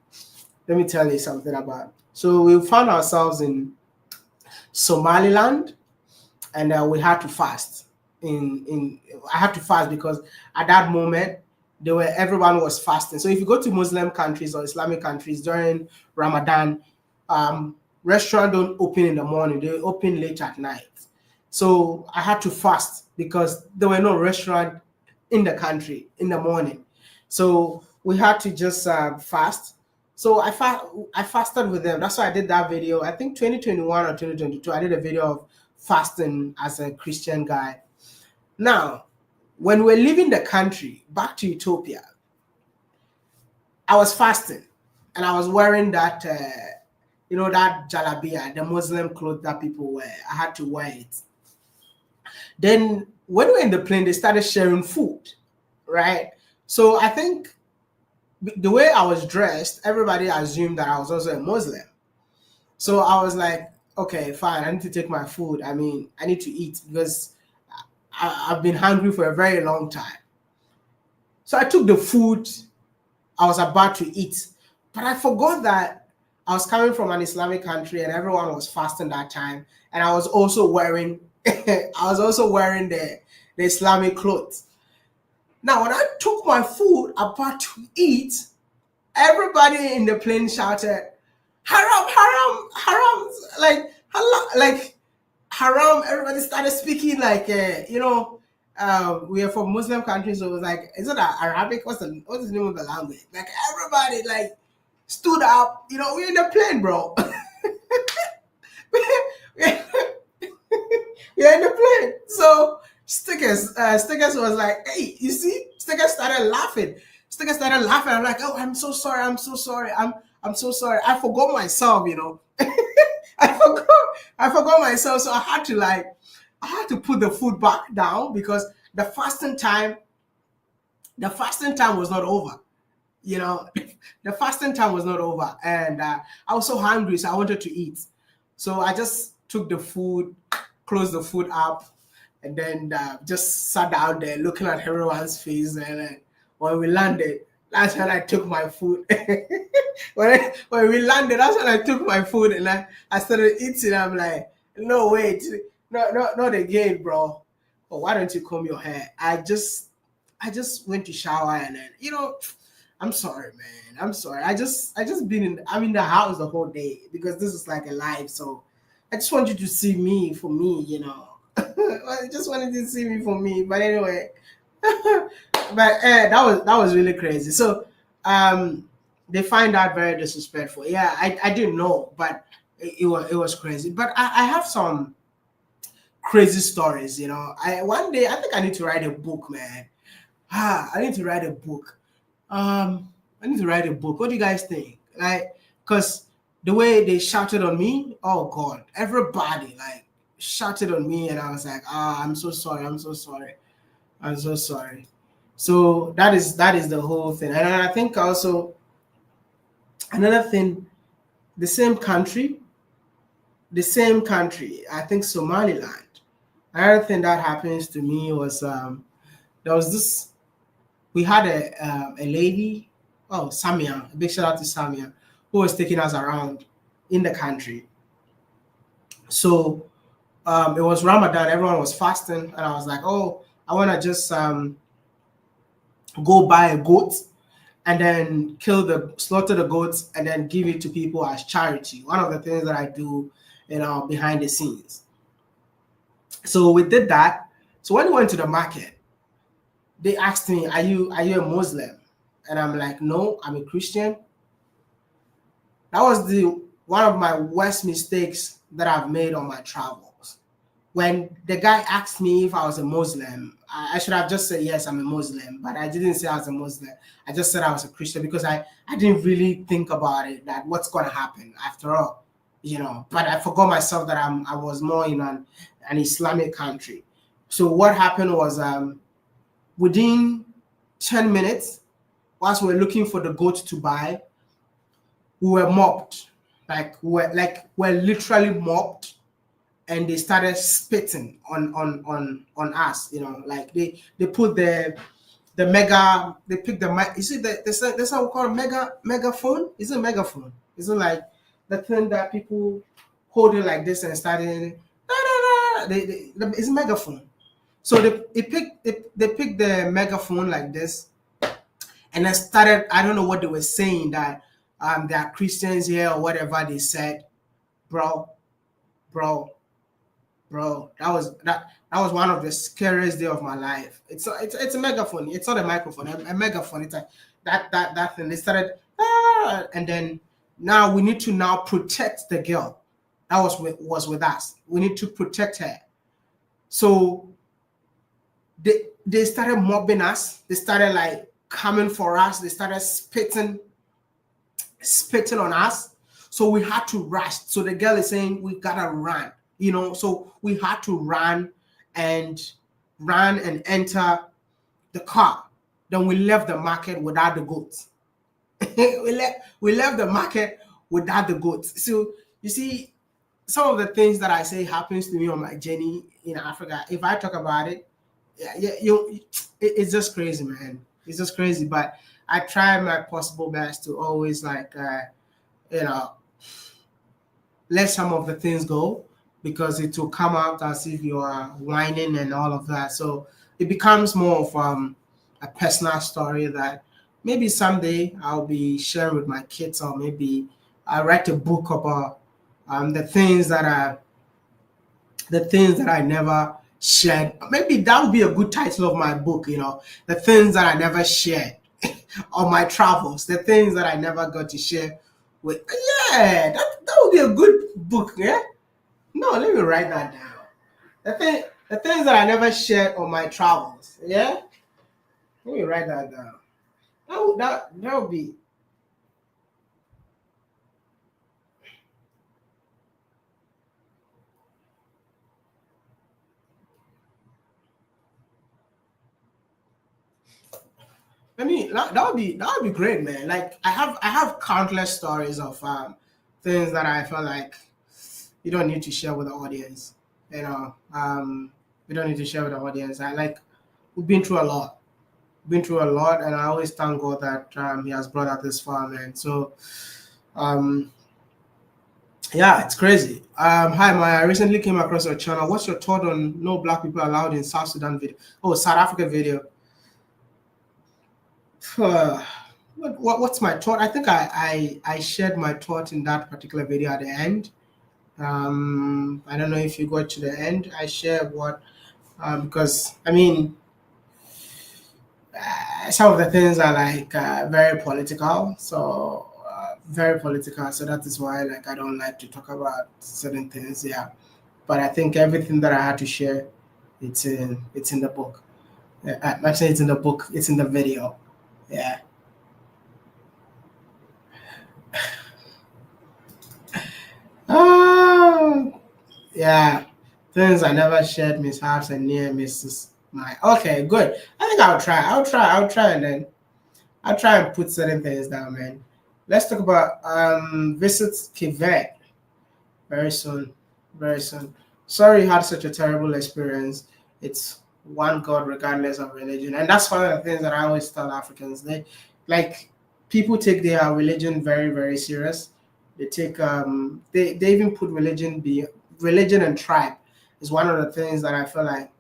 Let me tell you something about. So we found ourselves in Somaliland, and we had to fast. I had to fast because at that moment everyone was fasting. So if you go to Muslim countries or Islamic countries during Ramadan, restaurants don't open in the morning; they open late at night. So I had to fast because there were no restaurant in the country in the morning. So we had to just fast. So I fasted with them. That's why I did that video. I think 2021 or 2022. I did a video of fasting as a Christian guy. Now, when we're leaving the country back to Ethiopia, I was fasting, and I was wearing that that jalabia, the Muslim clothes that people wear. I had to wear it. Then when we were in the plane, they started sharing food, right? So I think the way I was dressed, everybody assumed that I was also a Muslim. So I was like, okay, fine, I need to take my food. I mean, I need to eat because I've been hungry for a very long time. So I took the food I was about to eat, but I forgot that I was coming from an Islamic country and everyone was fasting that time. And I was also wearing the Islamic clothes. Now, when I took my food about to eat, everybody in the plane shouted, "Haram, haram, haram!" Like, haram. Everybody started speaking like, we are from Muslim countries, so it was like, is it Arabic? What's the name of the language? Like everybody like stood up. We're in the plane, bro. We're in the plane. So Stickers was like, hey, you see? Stickers started laughing. I'm like, oh, I'm so sorry. I'm so sorry. I forgot myself. I forgot myself. So I had to put the food back down because the fasting time was not over. You know, the fasting time was not over, and I was so hungry, so I wanted to eat. So I just took the food, closed the food up, and then just sat down there looking at everyone's face. And when we landed, that's when I took my food. When we landed, that's when I took my food and I started eating. I'm like, no, wait, no, not again, bro. Oh, why don't you comb your hair? I just went to shower and then I'm sorry, man. I'm sorry. I'm in the house the whole day because this is like a live. So I just want you to see me for me. I just wanted you to see me for me. But anyway, but that was really crazy. So they find that very disrespectful. Yeah, I didn't know, but it was crazy. But I have some crazy stories. One day I think I need to write a book, man. I need to write a book. I need to write a book. What do you guys think? Like, because the way they shouted on me, oh God, everybody like shouted on me, and I was like, I'm so sorry, I'm so sorry, I'm so sorry. So that is the whole thing, and I think also another thing, the same country, I think Somaliland. Another thing that happens to me was there was this we had a lady, oh Samia, a big shout out to Samia, who was taking us around in the country. So it was Ramadan, everyone was fasting, and I was like, oh, I want to just go buy a goat and then slaughter the goats and then give it to people as charity. One of the things that I do, behind the scenes. So we did that. So when we went to the market, they asked me, are you a Muslim? And I'm like, no, I'm a Christian. That was the one of my worst mistakes that I've made on my travels. When the guy asked me if I was a Muslim, I should have just said yes, I'm a Muslim, but I didn't say I was a Muslim. I just said I was a Christian because I didn't really think about it, that what's going to happen after all. But I forgot myself that I was more in an Islamic country. So what happened was within 10 minutes, whilst we were looking for the goat to buy, we were mobbed. We're literally mobbed, and they started spitting on us. Like they put the mega. They picked the mic. You see that's how we call it, megaphone. Is it megaphone? Is it like the thing that people hold it like this and started? It's a megaphone. So they picked the megaphone like this, and I started. I don't know what they were saying, that there are Christians here or whatever they said, bro, bro, bro. That was one of the scariest day of my life. It's a megaphone. It's not a microphone. A megaphone. It's like that thing. They started, and then now we need to now protect the girl that was with us. We need to protect her. So they started mobbing us. They started like coming for us. They started spitting on us. So we had to rush. So the girl is saying we gotta run. So we had to run and enter the car. Then we left the market without the goats. we left the market without the goats. So you see, some of the things that I say happens to me on my journey in Africa. If I talk about it, it's just crazy, man. It's just crazy. But I try my possible best to always let some of the things go, because it will come out as if you are whining and all of that. So it becomes more of a personal story that maybe someday I'll be sharing with my kids, or maybe I write a book about the things that The things that I never shared. Maybe that would be a good title of my book, the things that I never shared on my travels, the things that I never got to share with. Yeah, that would be a good book, yeah? No, let me write that down. The things that I never shared on my travels, yeah? Let me write that down. That would be. I mean, that would be great, man. Like I have countless stories of things that I felt like you don't need to share with the audience. You don't need to share with the audience. We've been through a lot, and I always thank God that He has brought us this far, man. So, um, yeah, it's crazy. Hi, Maya. I recently came across your channel. What's your thought on no black people allowed in South Sudan video? Oh, South Africa video. What's my thought? I think I shared my thought in that particular video at the end. I don't know if you got to the end. I shared what because I mean some of the things are like very political, so very political. So that is why like I don't like to talk about certain things. Yeah, but I think everything that I had to share, it's in the book. Actually, it's in the book. It's in the video. Yeah. Oh, yeah. Things I never shared, mishaps and near misses. My okay, good. I think I'll try. I'll try, and then I'll try and put certain things down, man. Let's talk about visit Quebec very soon. Very soon. Sorry you had such a terrible experience. It's one God regardless of religion. And that's one of the things that I always tell Africans. They like people take their religion very, very serious. They take they even put religion and tribe is one of the things that I feel like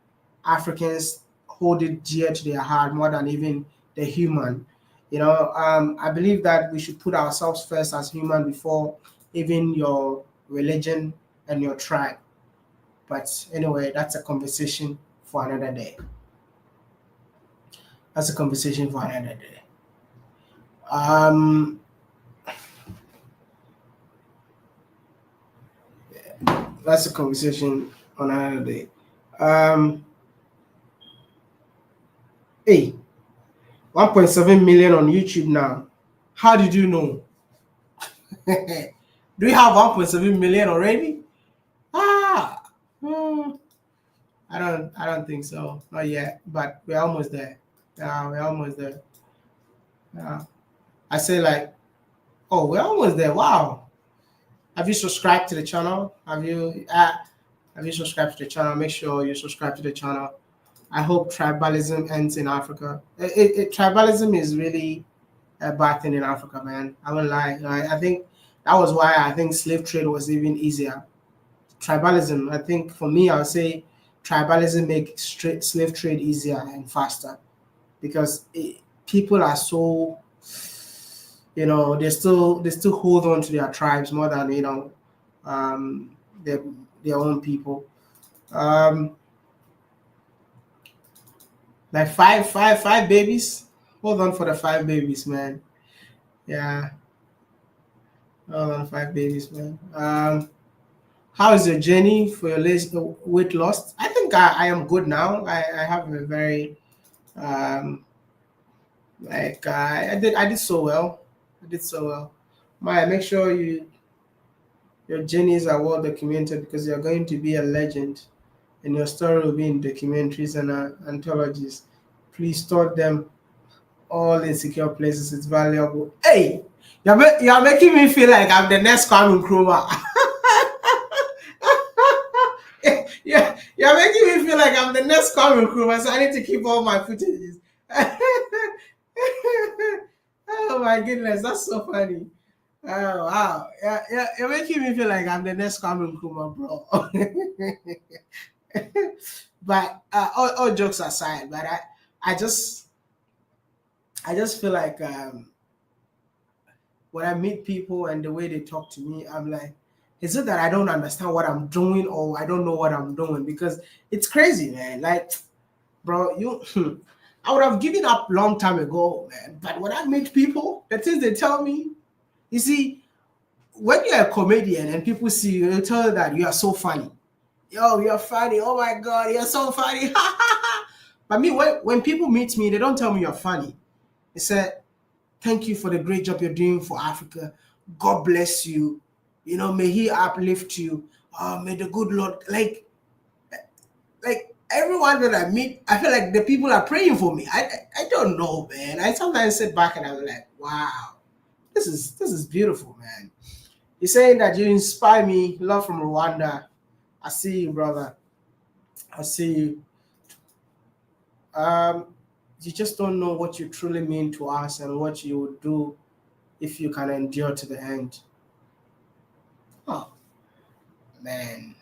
Africans hold it dear to their heart more than even the human. I believe that we should put ourselves first as human before even your religion and your tribe. But anyway, that's a conversation for another day. That's a conversation for another day. Um, that's a conversation on another day. Um, hey, 1.7 million on YouTube now. How did you know? Do we have 1.7 million already? Ah, hmm, I don't think so. Not yet, but we're almost there. Yeah, we're almost there. Yeah. I say like, oh, we're almost there. Wow. Have you subscribed to the channel? Have you subscribed to the channel? Make sure you subscribe to the channel. I hope tribalism ends in Africa. Tribalism is really a bad thing in Africa, man. I won't lie. I think that was why I think slave trade was even easier. Tribalism, I think for me, I would say tribalism makes slave trade easier and faster because people are so they still hold on to their tribes more than um, their their own people. Um, like five babies. Hold on for the five babies, man. Yeah, hold on, five babies, man. How is your journey for your weight loss? I think I am good now. I have a very like I did so well. I did so well. Maya, make sure your journeys are well documented because you're going to be a legend and your story will be in documentaries and anthologies. Please store them all in secure places. It's valuable. Hey, you're making me feel like I'm the next Kwame Nkrumah. Yeah, you're making me feel like I'm the next Kwame Nkrumah, so I need to keep all my footages. Oh my goodness, that's so funny. Oh wow, yeah, you're making me feel like I'm the next Kwame Nkrumah, bro. But all jokes aside, but I just I just feel like when I meet people and the way they talk to me, I'm like, Is it that I don't understand what I'm doing, or I don't know what I'm doing? Because it's crazy, man. Like, bro, I would have given up long time ago, man. But when I meet people, the things they tell me, you see, when you're a comedian and people see you, they tell you that you are so funny. Yo, you're funny. Oh my God, you're so funny. But me, when people meet me, they don't tell me you're funny. They say, thank you for the great job you're doing for Africa. God bless you. You know, may He uplift you. May the good Lord, like everyone that I meet, I feel like the people are praying for me. I don't know, man. I sometimes sit back and I'm like, wow, this is beautiful, man. You're saying that you inspire me. Love from Rwanda. I see you, brother. I see you. Um, you just don't know what you truly mean to us and what you would do if you can endure to the end. Oh man,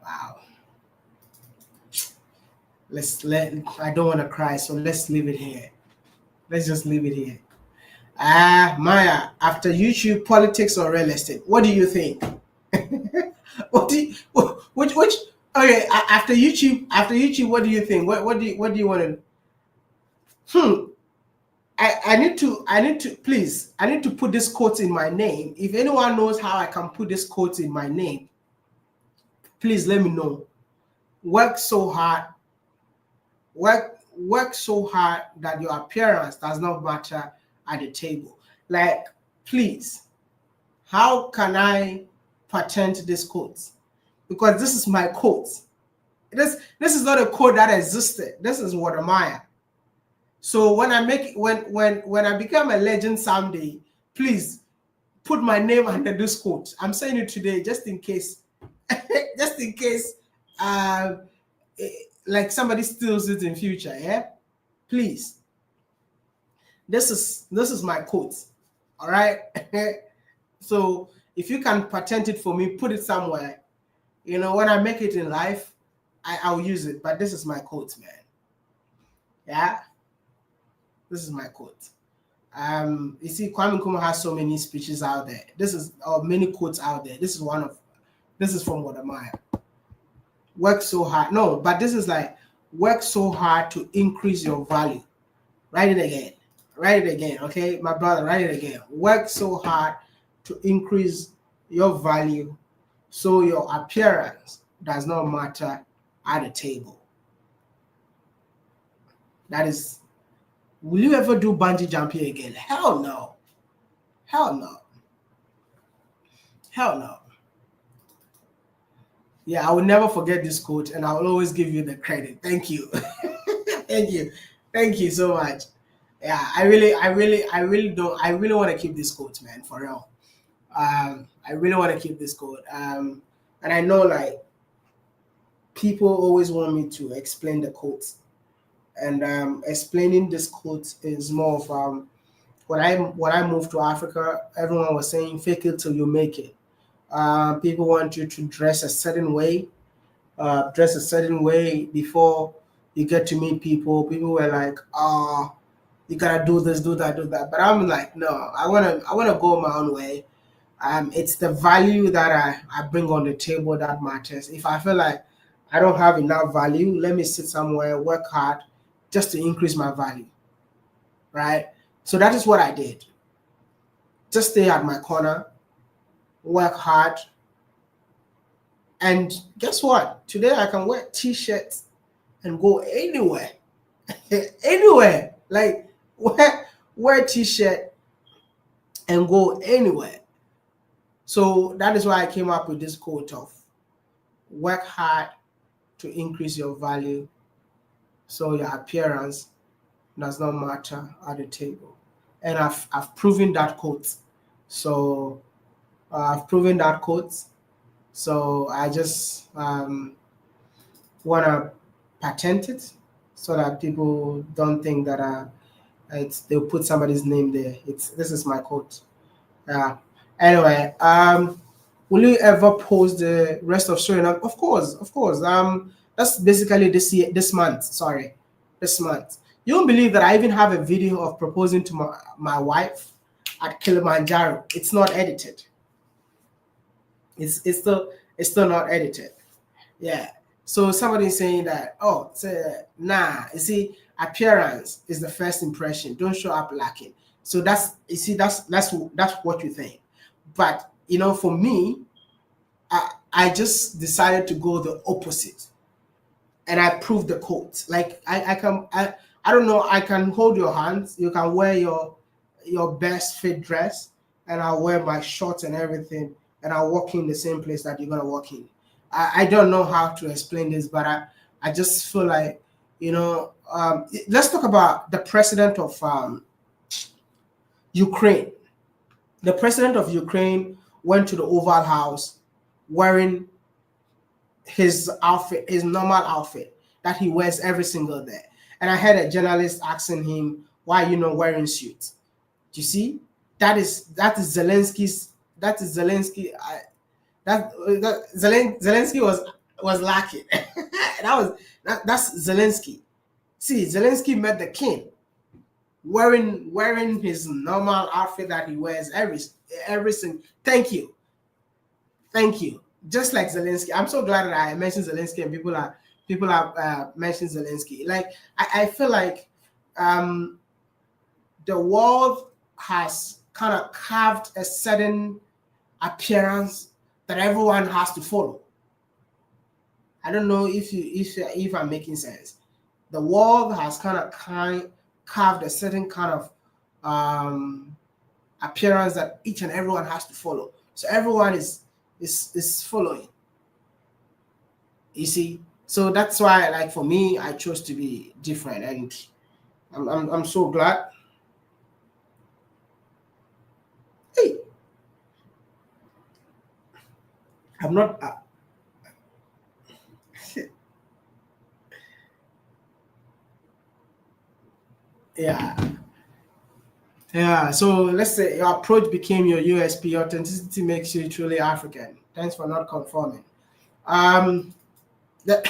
wow. I don't want to cry, so let's leave it here. Let's just leave it here. Maya, after YouTube, politics or real estate, what do you think? What do you, which okay, what do you think? What do you want to I need to please, I need to put this quote in my name. If anyone knows how I can put this quote in my name, please let me know. Work so hard, work so hard that your appearance does not matter at the table. Like, please, how can I patent this quote? Because this is my quote. This is not a quote that existed. This is what am I? So when I make when I become a legend someday, please put my name under this quote. I'm saying it today just in case, just in case, like somebody steals it in future. Yeah, please. This is my quote. All right. So if you can patent it for me, put it somewhere. You know, when I make it in life, I'll use it. But this is my quote, man. Yeah, this is my quote. You see, Kwame Nkrumah has so many speeches out there. This is many quotes out there. This is from Wadamaya. Work so hard. No, but this is like work so hard to increase your value. Write it again. Write it again. Okay, my brother, write it again. Work so hard to increase your value, so your appearance does not matter at the table. That is. Will you ever do bungee jumping again? Hell no. Hell no. Hell no. Yeah, I will never forget this quote, and I will always give you the credit. Thank you. Thank you. Thank you so much. Yeah, I really want to keep this quote, man, for real. I really want to keep this quote. And I know like people always want me to explain the quotes. And explaining this quote is more of when I moved to Africa, everyone was saying fake it till you make it. People want you to dress a certain way, before you get to meet people. People were like, "Oh, you gotta do this, do that, do that." But I'm like, no, I wanna go my own way. It's the value that I bring on the table that matters. If I feel like I don't have enough value, let me sit somewhere, work hard, just to increase my value, right? So that is what I did. Just stay at my corner, work hard, and guess what? Today I can wear t-shirts and go anywhere, anywhere. Like wear t-shirt and go anywhere. So that is why I came up with this quote of work hard to increase your value, so your appearance does not matter at the table. And I've proven that quote. So I've proven that quote. So I just want to patent it so that people don't think that they'll put somebody's name there. This is my quote. Yeah. Anyway, will you ever post the rest of showing up? Of course, of course. That's basically this month. Sorry, this month. You won't believe that I even have a video of proposing to my wife. at Kilimanjaro. It's not edited. It's still not edited. Yeah. So somebody saying that, oh, nah, you see, appearance is the first impression. Don't show up lacking. So that's, you see, that's what you think. But for me, I just decided to go the opposite, and I proved the quote. Like I don't know, I can hold your hands. You can wear your best fit dress, and I'll wear my shorts and everything, and I'll walk in the same place that you're gonna walk in. I don't know how to explain this, but I just feel like, let's talk about the president of Ukraine. The president of Ukraine went to the Oval House wearing his outfit, his normal outfit that he wears every single day. And I had a journalist asking him, why are you not wearing suits? Do you see? That is Zelensky's. That is Zelensky. Zelensky was lacking. That's Zelensky. See, Zelensky met the king wearing his normal outfit that he wears every single. Thank you. Just like Zelensky, I'm so glad that I mentioned Zelensky, and people have mentioned Zelensky. Like I feel like the world has kind of carved a certain appearance that everyone has to follow. I don't know if I'm making sense. The world has kind of carved a certain kind of appearance that each and everyone has to follow. So everyone is following. You see, so that's why, like, for me, I chose to be different, and I'm so glad. Hey, I'm not. Yeah, yeah. So let's say your approach became your USP. Authenticity makes you truly African. Thanks for not conforming. Um, the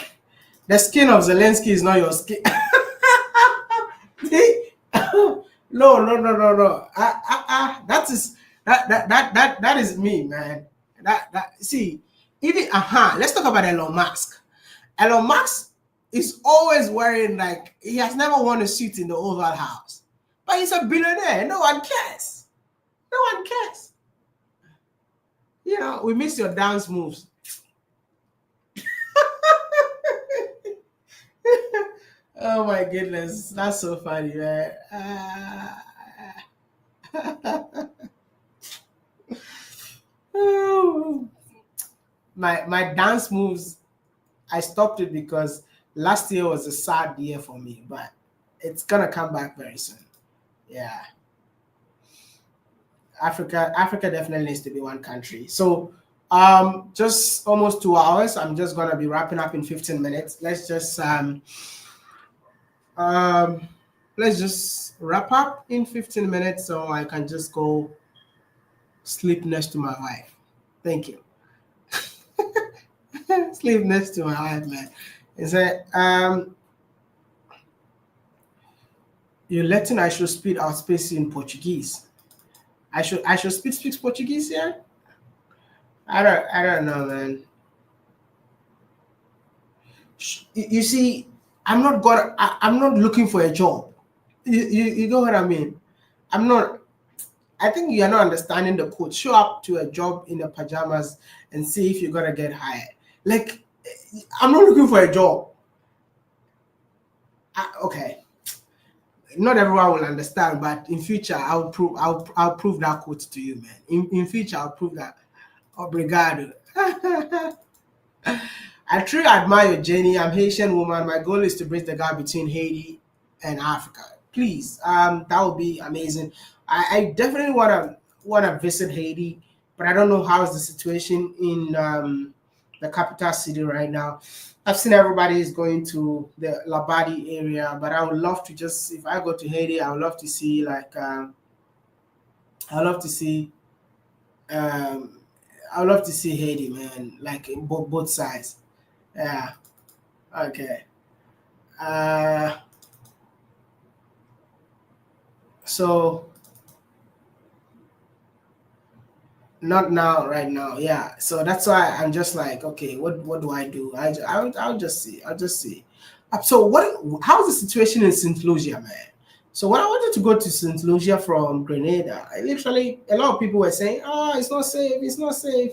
the skin of Zelensky is not your skin. No, no, no, no, no. That is me, man. That see, even let's talk about Elon Musk. Elon Musk is always wearing, like, he has never worn a suit in the Oval House, but he's a billionaire. No one cares. No one cares. We miss your dance moves. Oh my goodness, that's so funny, man. Oh, my dance moves, I stopped it because last year was a sad year for me, but it's gonna come back very soon. Yeah, Africa definitely needs to be one country. So just almost 2 hours. I'm just gonna be wrapping up in 15 minutes. Um let's just wrap up in 15 minutes so I can just go sleep next to my wife. Thank you. Sleep next to my wife, man. Is that you're letting I should speak our space in Portuguese. I should speak Portuguese here? I don't know, man. You see, I'm not looking for a job. You know what I mean? I'm not. I think you're not understanding the code. Show up to a job in the pajamas and see if you're gonna get hired. Like, I'm not looking for a job. Okay, not everyone will understand, but in future I'll prove that quote to you, man. In future I'll prove that. Obrigado. I truly admire your journey. I'm Haitian woman. My goal is to bridge the gap between Haiti and Africa. Please, that would be amazing. I definitely wanna visit Haiti, but I don't know how is the situation in the capital city right now. I've seen everybody is going to the Labadi area, but I would love to just, if I go to Haiti, I would love to see, like, I would love to see um, I would love to see Haiti, man, like in both sides. Yeah. Okay. Uh, so Not now, right now. Yeah. So that's why I'm just like, okay, what do I do? I'll just see. I'll just see. So how's the situation in St. Lucia, man? So when I wanted to go to St. Lucia from Grenada, I literally a lot of people were saying, "Oh, it's not safe. It's not safe."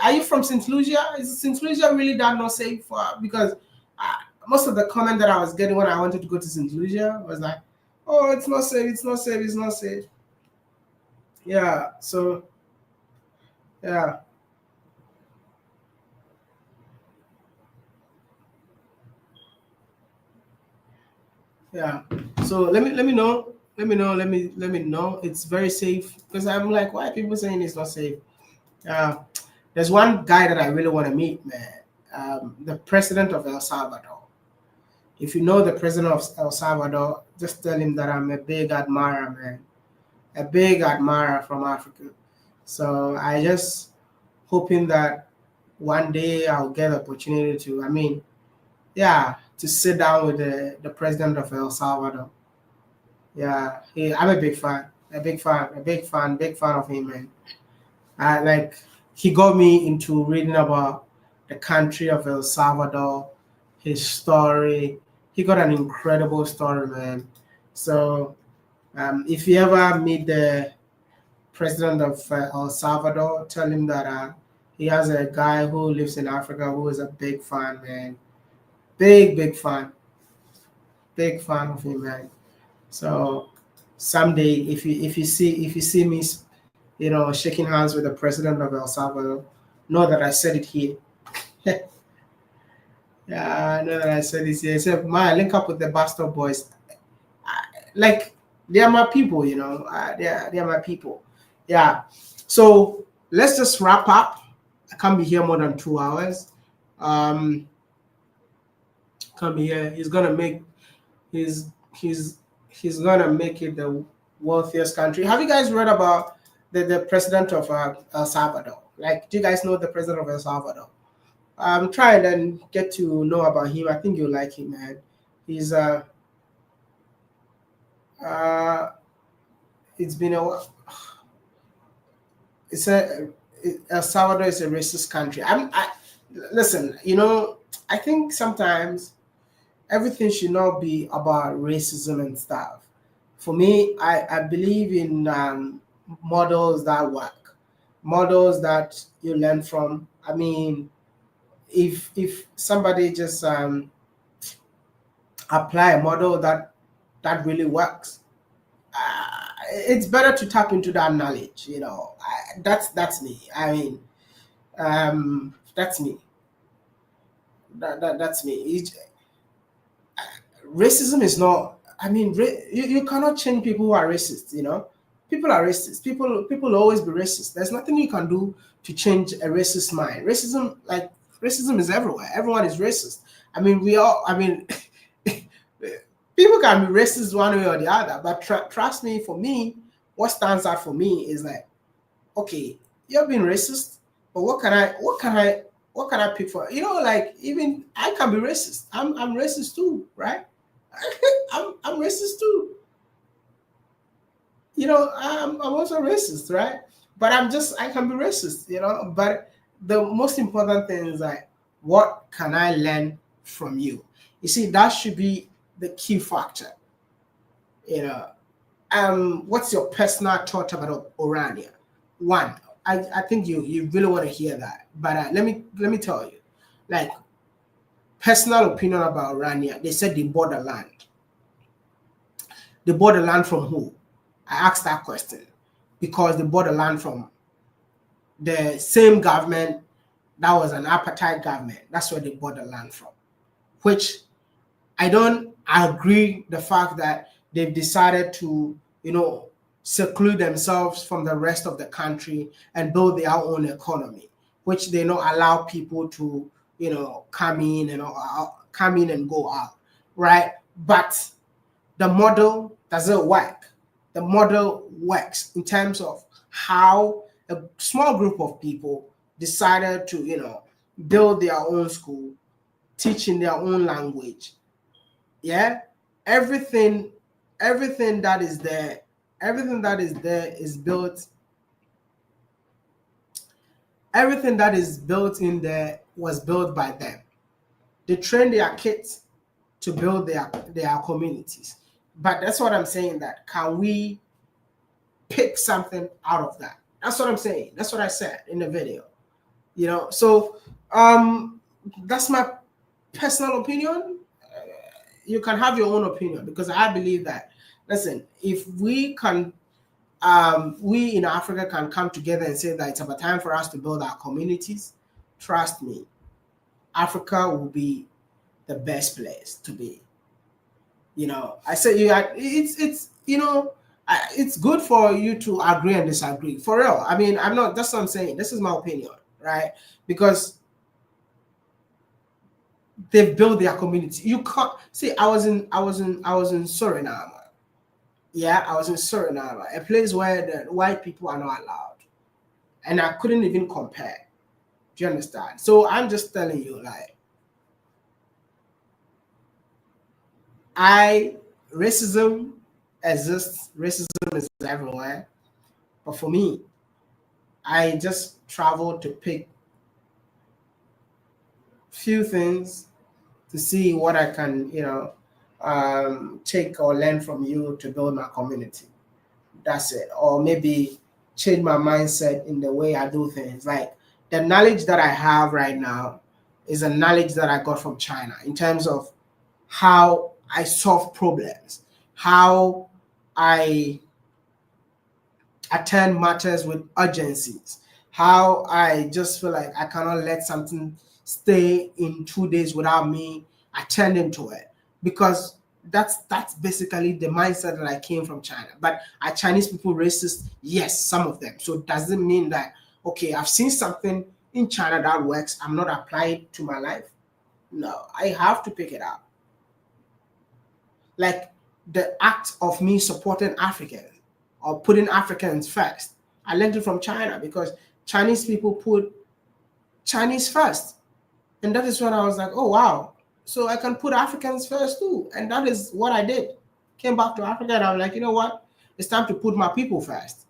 Are you from St. Lucia? Is St. Lucia really that not safe? Because uh, most of the comment that I was getting when I wanted to go to St. Lucia was like, "Oh, it's not safe. It's not safe. It's not safe." Yeah. So yeah. Yeah. So let me know. Let me know. It's very safe because I'm like, why are people saying it's not safe? Uh, there's one guy that I really want to meet, man. The president of El Salvador. If you know the president of El Salvador, just tell him that I'm a big admirer, man. A big admirer from Africa. So I just hoping that one day I'll get opportunity to. I mean, yeah, to sit down with the president of El Salvador. Yeah, I'm a big fan, big fan of him, man. Like he got me into reading about the country of El Salvador, his story. He got an incredible story, man. So if you ever meet the president of El Salvador, tell him that he has a guy who lives in Africa who is a big fan, man. Big big fan of him, man. So someday, if you see me, shaking hands with the president of El Salvador, know that I said it here. Yeah, I know that I said it here. Except, man, link up with the Bastard Boys. Like they are my people, they are my people. Yeah. So let's just wrap up. I can't be here more than 2 hours. Um, can't be here. He's he's he's gonna make it the wealthiest country. Have you guys read about the president of El Salvador? Like, do you guys know the president of El Salvador? Try and get to know about him. I think you'll like him, man. He's uh it's been a it's a El Salvador is a racist country. Listen, I think sometimes everything should not be about racism and stuff. For me, I believe in models that work, models that you learn from. I mean, if somebody just apply a model that really works, it's better to tap into that knowledge. That's me. I mean, that's me. That's me. Racism is not. I mean, you cannot change people who are racist. People are racist. People will always be racist. There's nothing you can do to change a racist mind. Racism is everywhere. Everyone is racist. I mean, we all. I mean, people can be racist one way or the other. But trust me, for me, what stands out for me is like, okay, you're being racist, but what can I pick for? Like, even I can be racist. I'm racist too, right? I'm racist too. I'm also racist, right? But I can be racist, But the most important thing is like, what can I learn from you? You see, that should be the key factor. You know, what's your personal thought about Orania? One, I think you really want to hear that, but let me tell you, like, personal opinion about Orania. They said they bought the land. They bought the land from who? I asked that question because they bought the land from the same government that was an apartheid government. That's where they bought the land from. Which I don't agree the fact that they've decided to, seclude themselves from the rest of the country and build their own economy, which they don't allow people to, come in and come in and go out, right? But the model doesn't work. The model works in terms of how a small group of people decided to, build their own school, teach in their own language. Yeah, everything, everything that is there, everything that is there is built Everything that is built in there was built by them. They train their kids to build their communities. But that's what I'm saying, that can we pick something out of that? That's what I'm saying. That's what I said in the video. So that's my personal opinion. You can have your own opinion, because I believe that, listen, if we can we in Africa can come together and say that it's about time for us to build our communities, trust me, Africa will be the best place to be. I say it's good for you to agree and disagree. For real. I mean, I'm not. That's what I'm saying. This is my opinion, right? Because they've built their community. You can't see. I was in Suriname. Yeah, I was in Suriname, a place where the white people are not allowed, and I couldn't even compare. Do you understand? So I'm just telling you, like, racism exists. Racism is everywhere. But for me, I just travel to pick few things to see what I can, take or learn from you to build my community. That's it. Or maybe change my mindset in the way I do things. Like, the knowledge that I have right now is a knowledge that I got from China in terms of how I solve problems, how I attend matters with urgencies, how I just feel like I cannot let something stay in 2 days without me attending to it, because that's basically the mindset that I came from China. But are Chinese people racist? Yes, some of them. So does it mean that, okay, I've seen something in China that works, I'm not applying it to my life? No, I have to pick it up. Like the act of me supporting Africans or putting Africans first. I learned it from China, because Chinese people put Chinese first. And that is when I was like, oh, wow. So I can put Africans first too. And that is what I did. Came back to Africa and I was like, you know what? It's time to put my people first.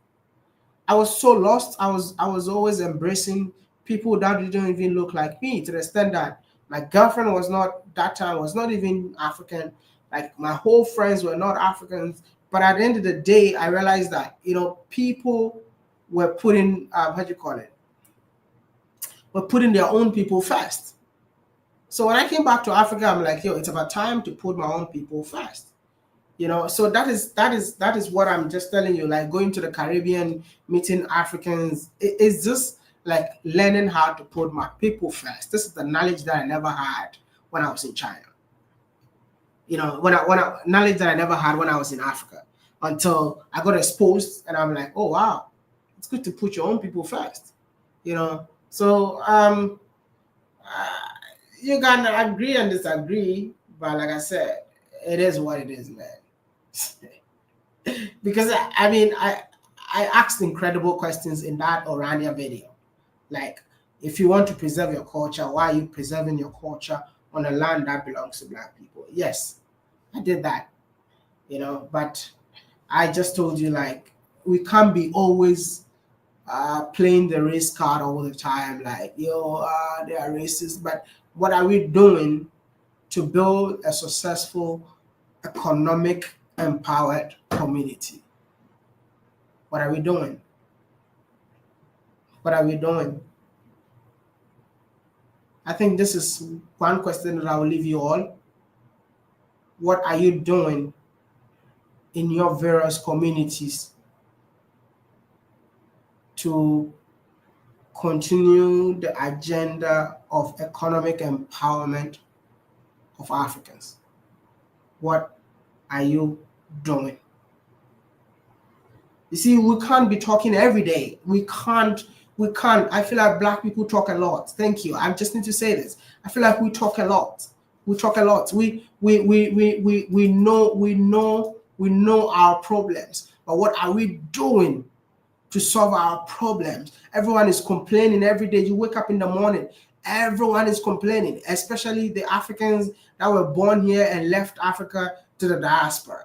I was so lost. I was always embracing people that didn't even look like me, to the extent that my girlfriend was not, that time was not even African. Like, my whole friends were not Africans. But at the end of the day, I realized that, people were putting what do you call it? Were putting their own people first. So when I came back to Africa, I'm like, yo, it's about time to put my own people first. So that is what I'm just telling you. Like, going to the Caribbean, meeting Africans, it's just like learning how to put my people first. This is the knowledge that I never had when I was in China. When I knowledge that I never had when I was in Africa, until I got exposed, and I'm like, oh wow, it's good to put your own people first. So you can agree and disagree, but like I said, it is what it is, man. Because I mean, I asked incredible questions in that Orania video. Like, if you want to preserve your culture, why are you preserving your culture on a land that belongs to Black people? Yes, I did that, but I just told you, like, we can't be always playing the race card all the time. Like, they are racist. But what are we doing to build a successful, economic, empowered community? What are we doing? What are we doing? I think this is one question that I will leave you all. What are you doing in your various communities to continue the agenda of economic empowerment of Africans? What are you doing? You see, we can't be talking every day. We can't. I feel like Black people talk a lot. Thank you. I just need to say this. I feel like we talk a lot. We talk a lot. We know our problems. But what are we doing to solve our problems? Everyone is complaining every day. You wake up in the morning, everyone is complaining, especially the Africans that were born here and left Africa to the diaspora.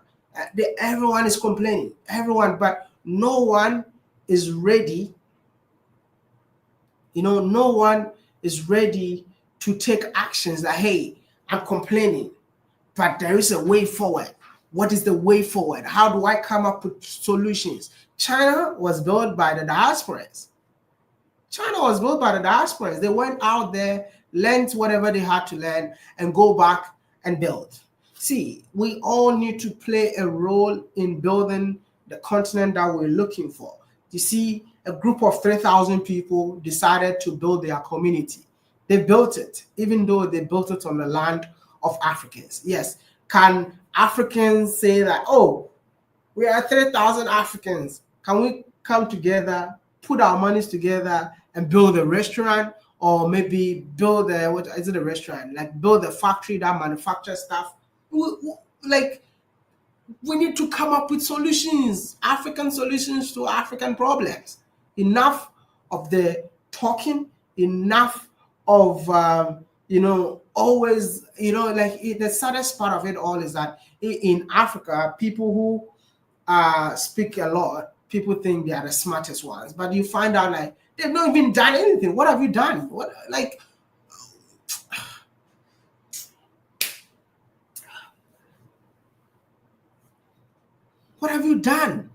Everyone is complaining, everyone, but no one is ready No one is ready to take actions that, hey, I'm complaining, but there is a way forward. What is the way forward? How do I come up with solutions? China was built by the diasporans. They went out there, learned whatever they had to learn, and go back and build. See, we all need to play a role in building the continent that we're looking for. You see, a group of 3,000 people decided to build their community. They built it, even though they built it on the land of Africans. Yes, can Africans say that, oh, we are 3,000 Africans. Can we come together, put our monies together, and build a restaurant, or maybe build a, what is it, a restaurant? Like build a factory that manufactures stuff. We need to come up with solutions, African solutions to African problems. Enough of the talking, enough of always, the saddest part of it all is that in Africa, people who speak a lot, people think they are the smartest ones, but you find out like they've not even done anything. What have you done? What have you done?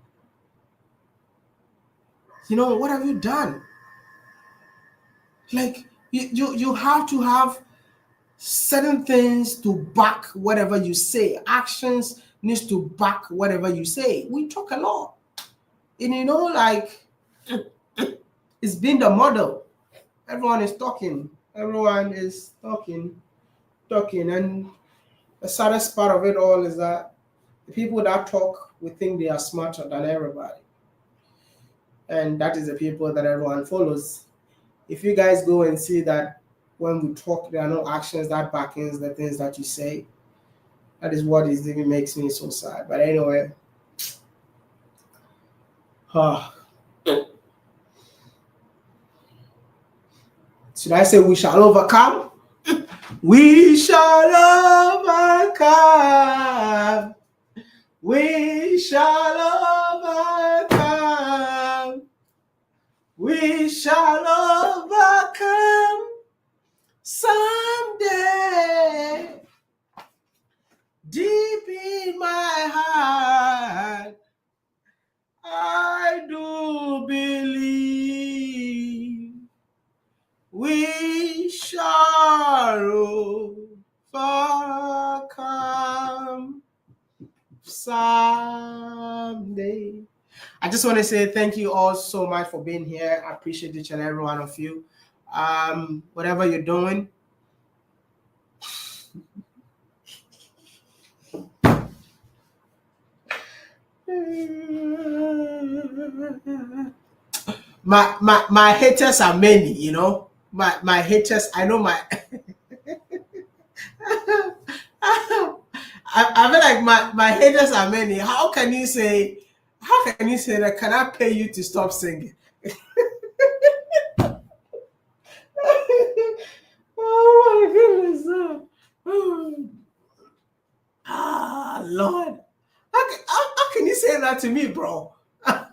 What have you done? Like you have to have certain things to back whatever you say. Actions needs to back whatever you say. We talk a lot. And it's been the model. Everyone is talking. And the saddest part of it all is that the people that talk, we think they are smarter than everybody. And that is the people that everyone follows. If you guys go and see that when we talk, there are no actions that backings the things that you say, that is what even makes me so sad. But anyway, should I say we shall overcome? We shall overcome. We shall overcome. We shall overcome someday. Deep in my heart, I do believe we shall overcome someday. I just want to say thank you all so much for being here. I appreciate each and every one of you. Whatever you're doing, my haters are many, my haters, I know my I feel like my haters are many. How can you say that? Can I pay you to stop singing? Oh my goodness. Lord. How can you say that to me, bro? How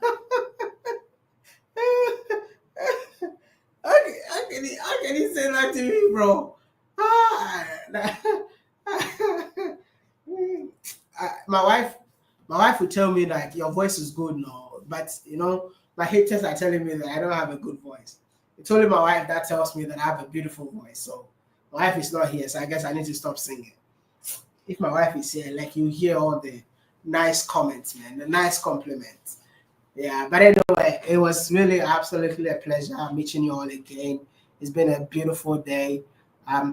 can you say that to me, bro? My wife would tell me like your voice is good, no, but my haters are telling me that I don't have a good voice. It's only my wife that tells me that I have a beautiful voice. So my wife is not here, so I guess I need to stop singing. If my wife is here, like, you hear all the nice comments, man, the nice compliments. Yeah, but anyway, it was really absolutely a pleasure meeting you all again. It's been a beautiful day.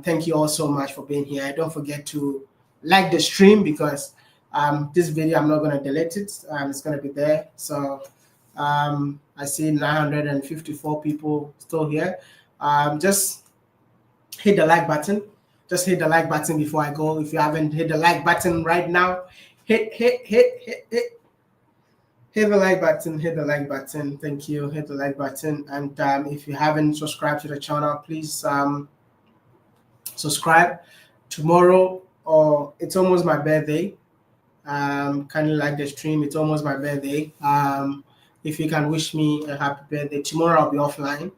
Thank you all so much for being here. Don't forget to like the stream, because this video, I'm not going to delete it. It's going to be there. So I see 954 people still here. Just hit the like button. Just hit the like button before I go. If you haven't hit the like button right now, hit the like button. Hit the like button. Thank you. Hit the like button. And if you haven't subscribed to the channel, please subscribe. Tomorrow, or it's almost my birthday. Kindly like the stream. It's almost my birthday. If you can wish me a happy birthday. Tomorrow I'll be offline.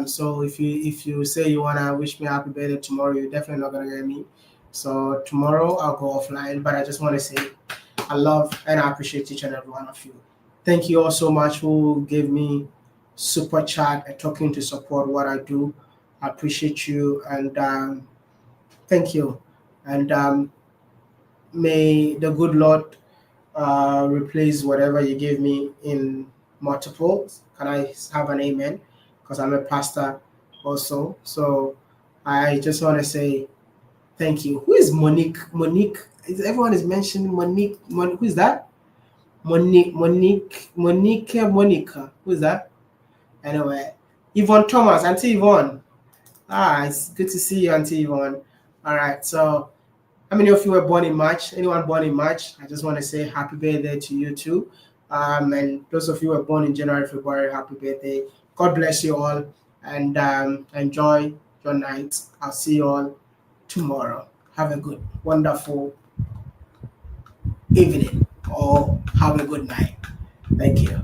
So if you say you wanna wish me happy birthday tomorrow, you're definitely not gonna get me. So tomorrow I'll go offline. But I just want to say I love and I appreciate each and every one of you. Thank you all so much who gave me super chat and talking to support what I do. I appreciate you and thank you. And may the good Lord replace whatever you gave me in multiples. Can I have an amen? Because I'm a pastor also. So I just want to say thank you. Who is Monique? Monique. Everyone is mentioning Monique. Who is that? Monica. Who is that? Anyway, Yvonne Thomas, Auntie Yvonne. It's good to see you, Auntie Yvonne. All right, so how many of you were born in March? Anyone born in March? I just want to say happy birthday to you too. And those of you who were born in January, February, happy birthday. God bless you all and enjoy your night. I'll see you all tomorrow. Have a good, wonderful evening or have a good night. Thank you.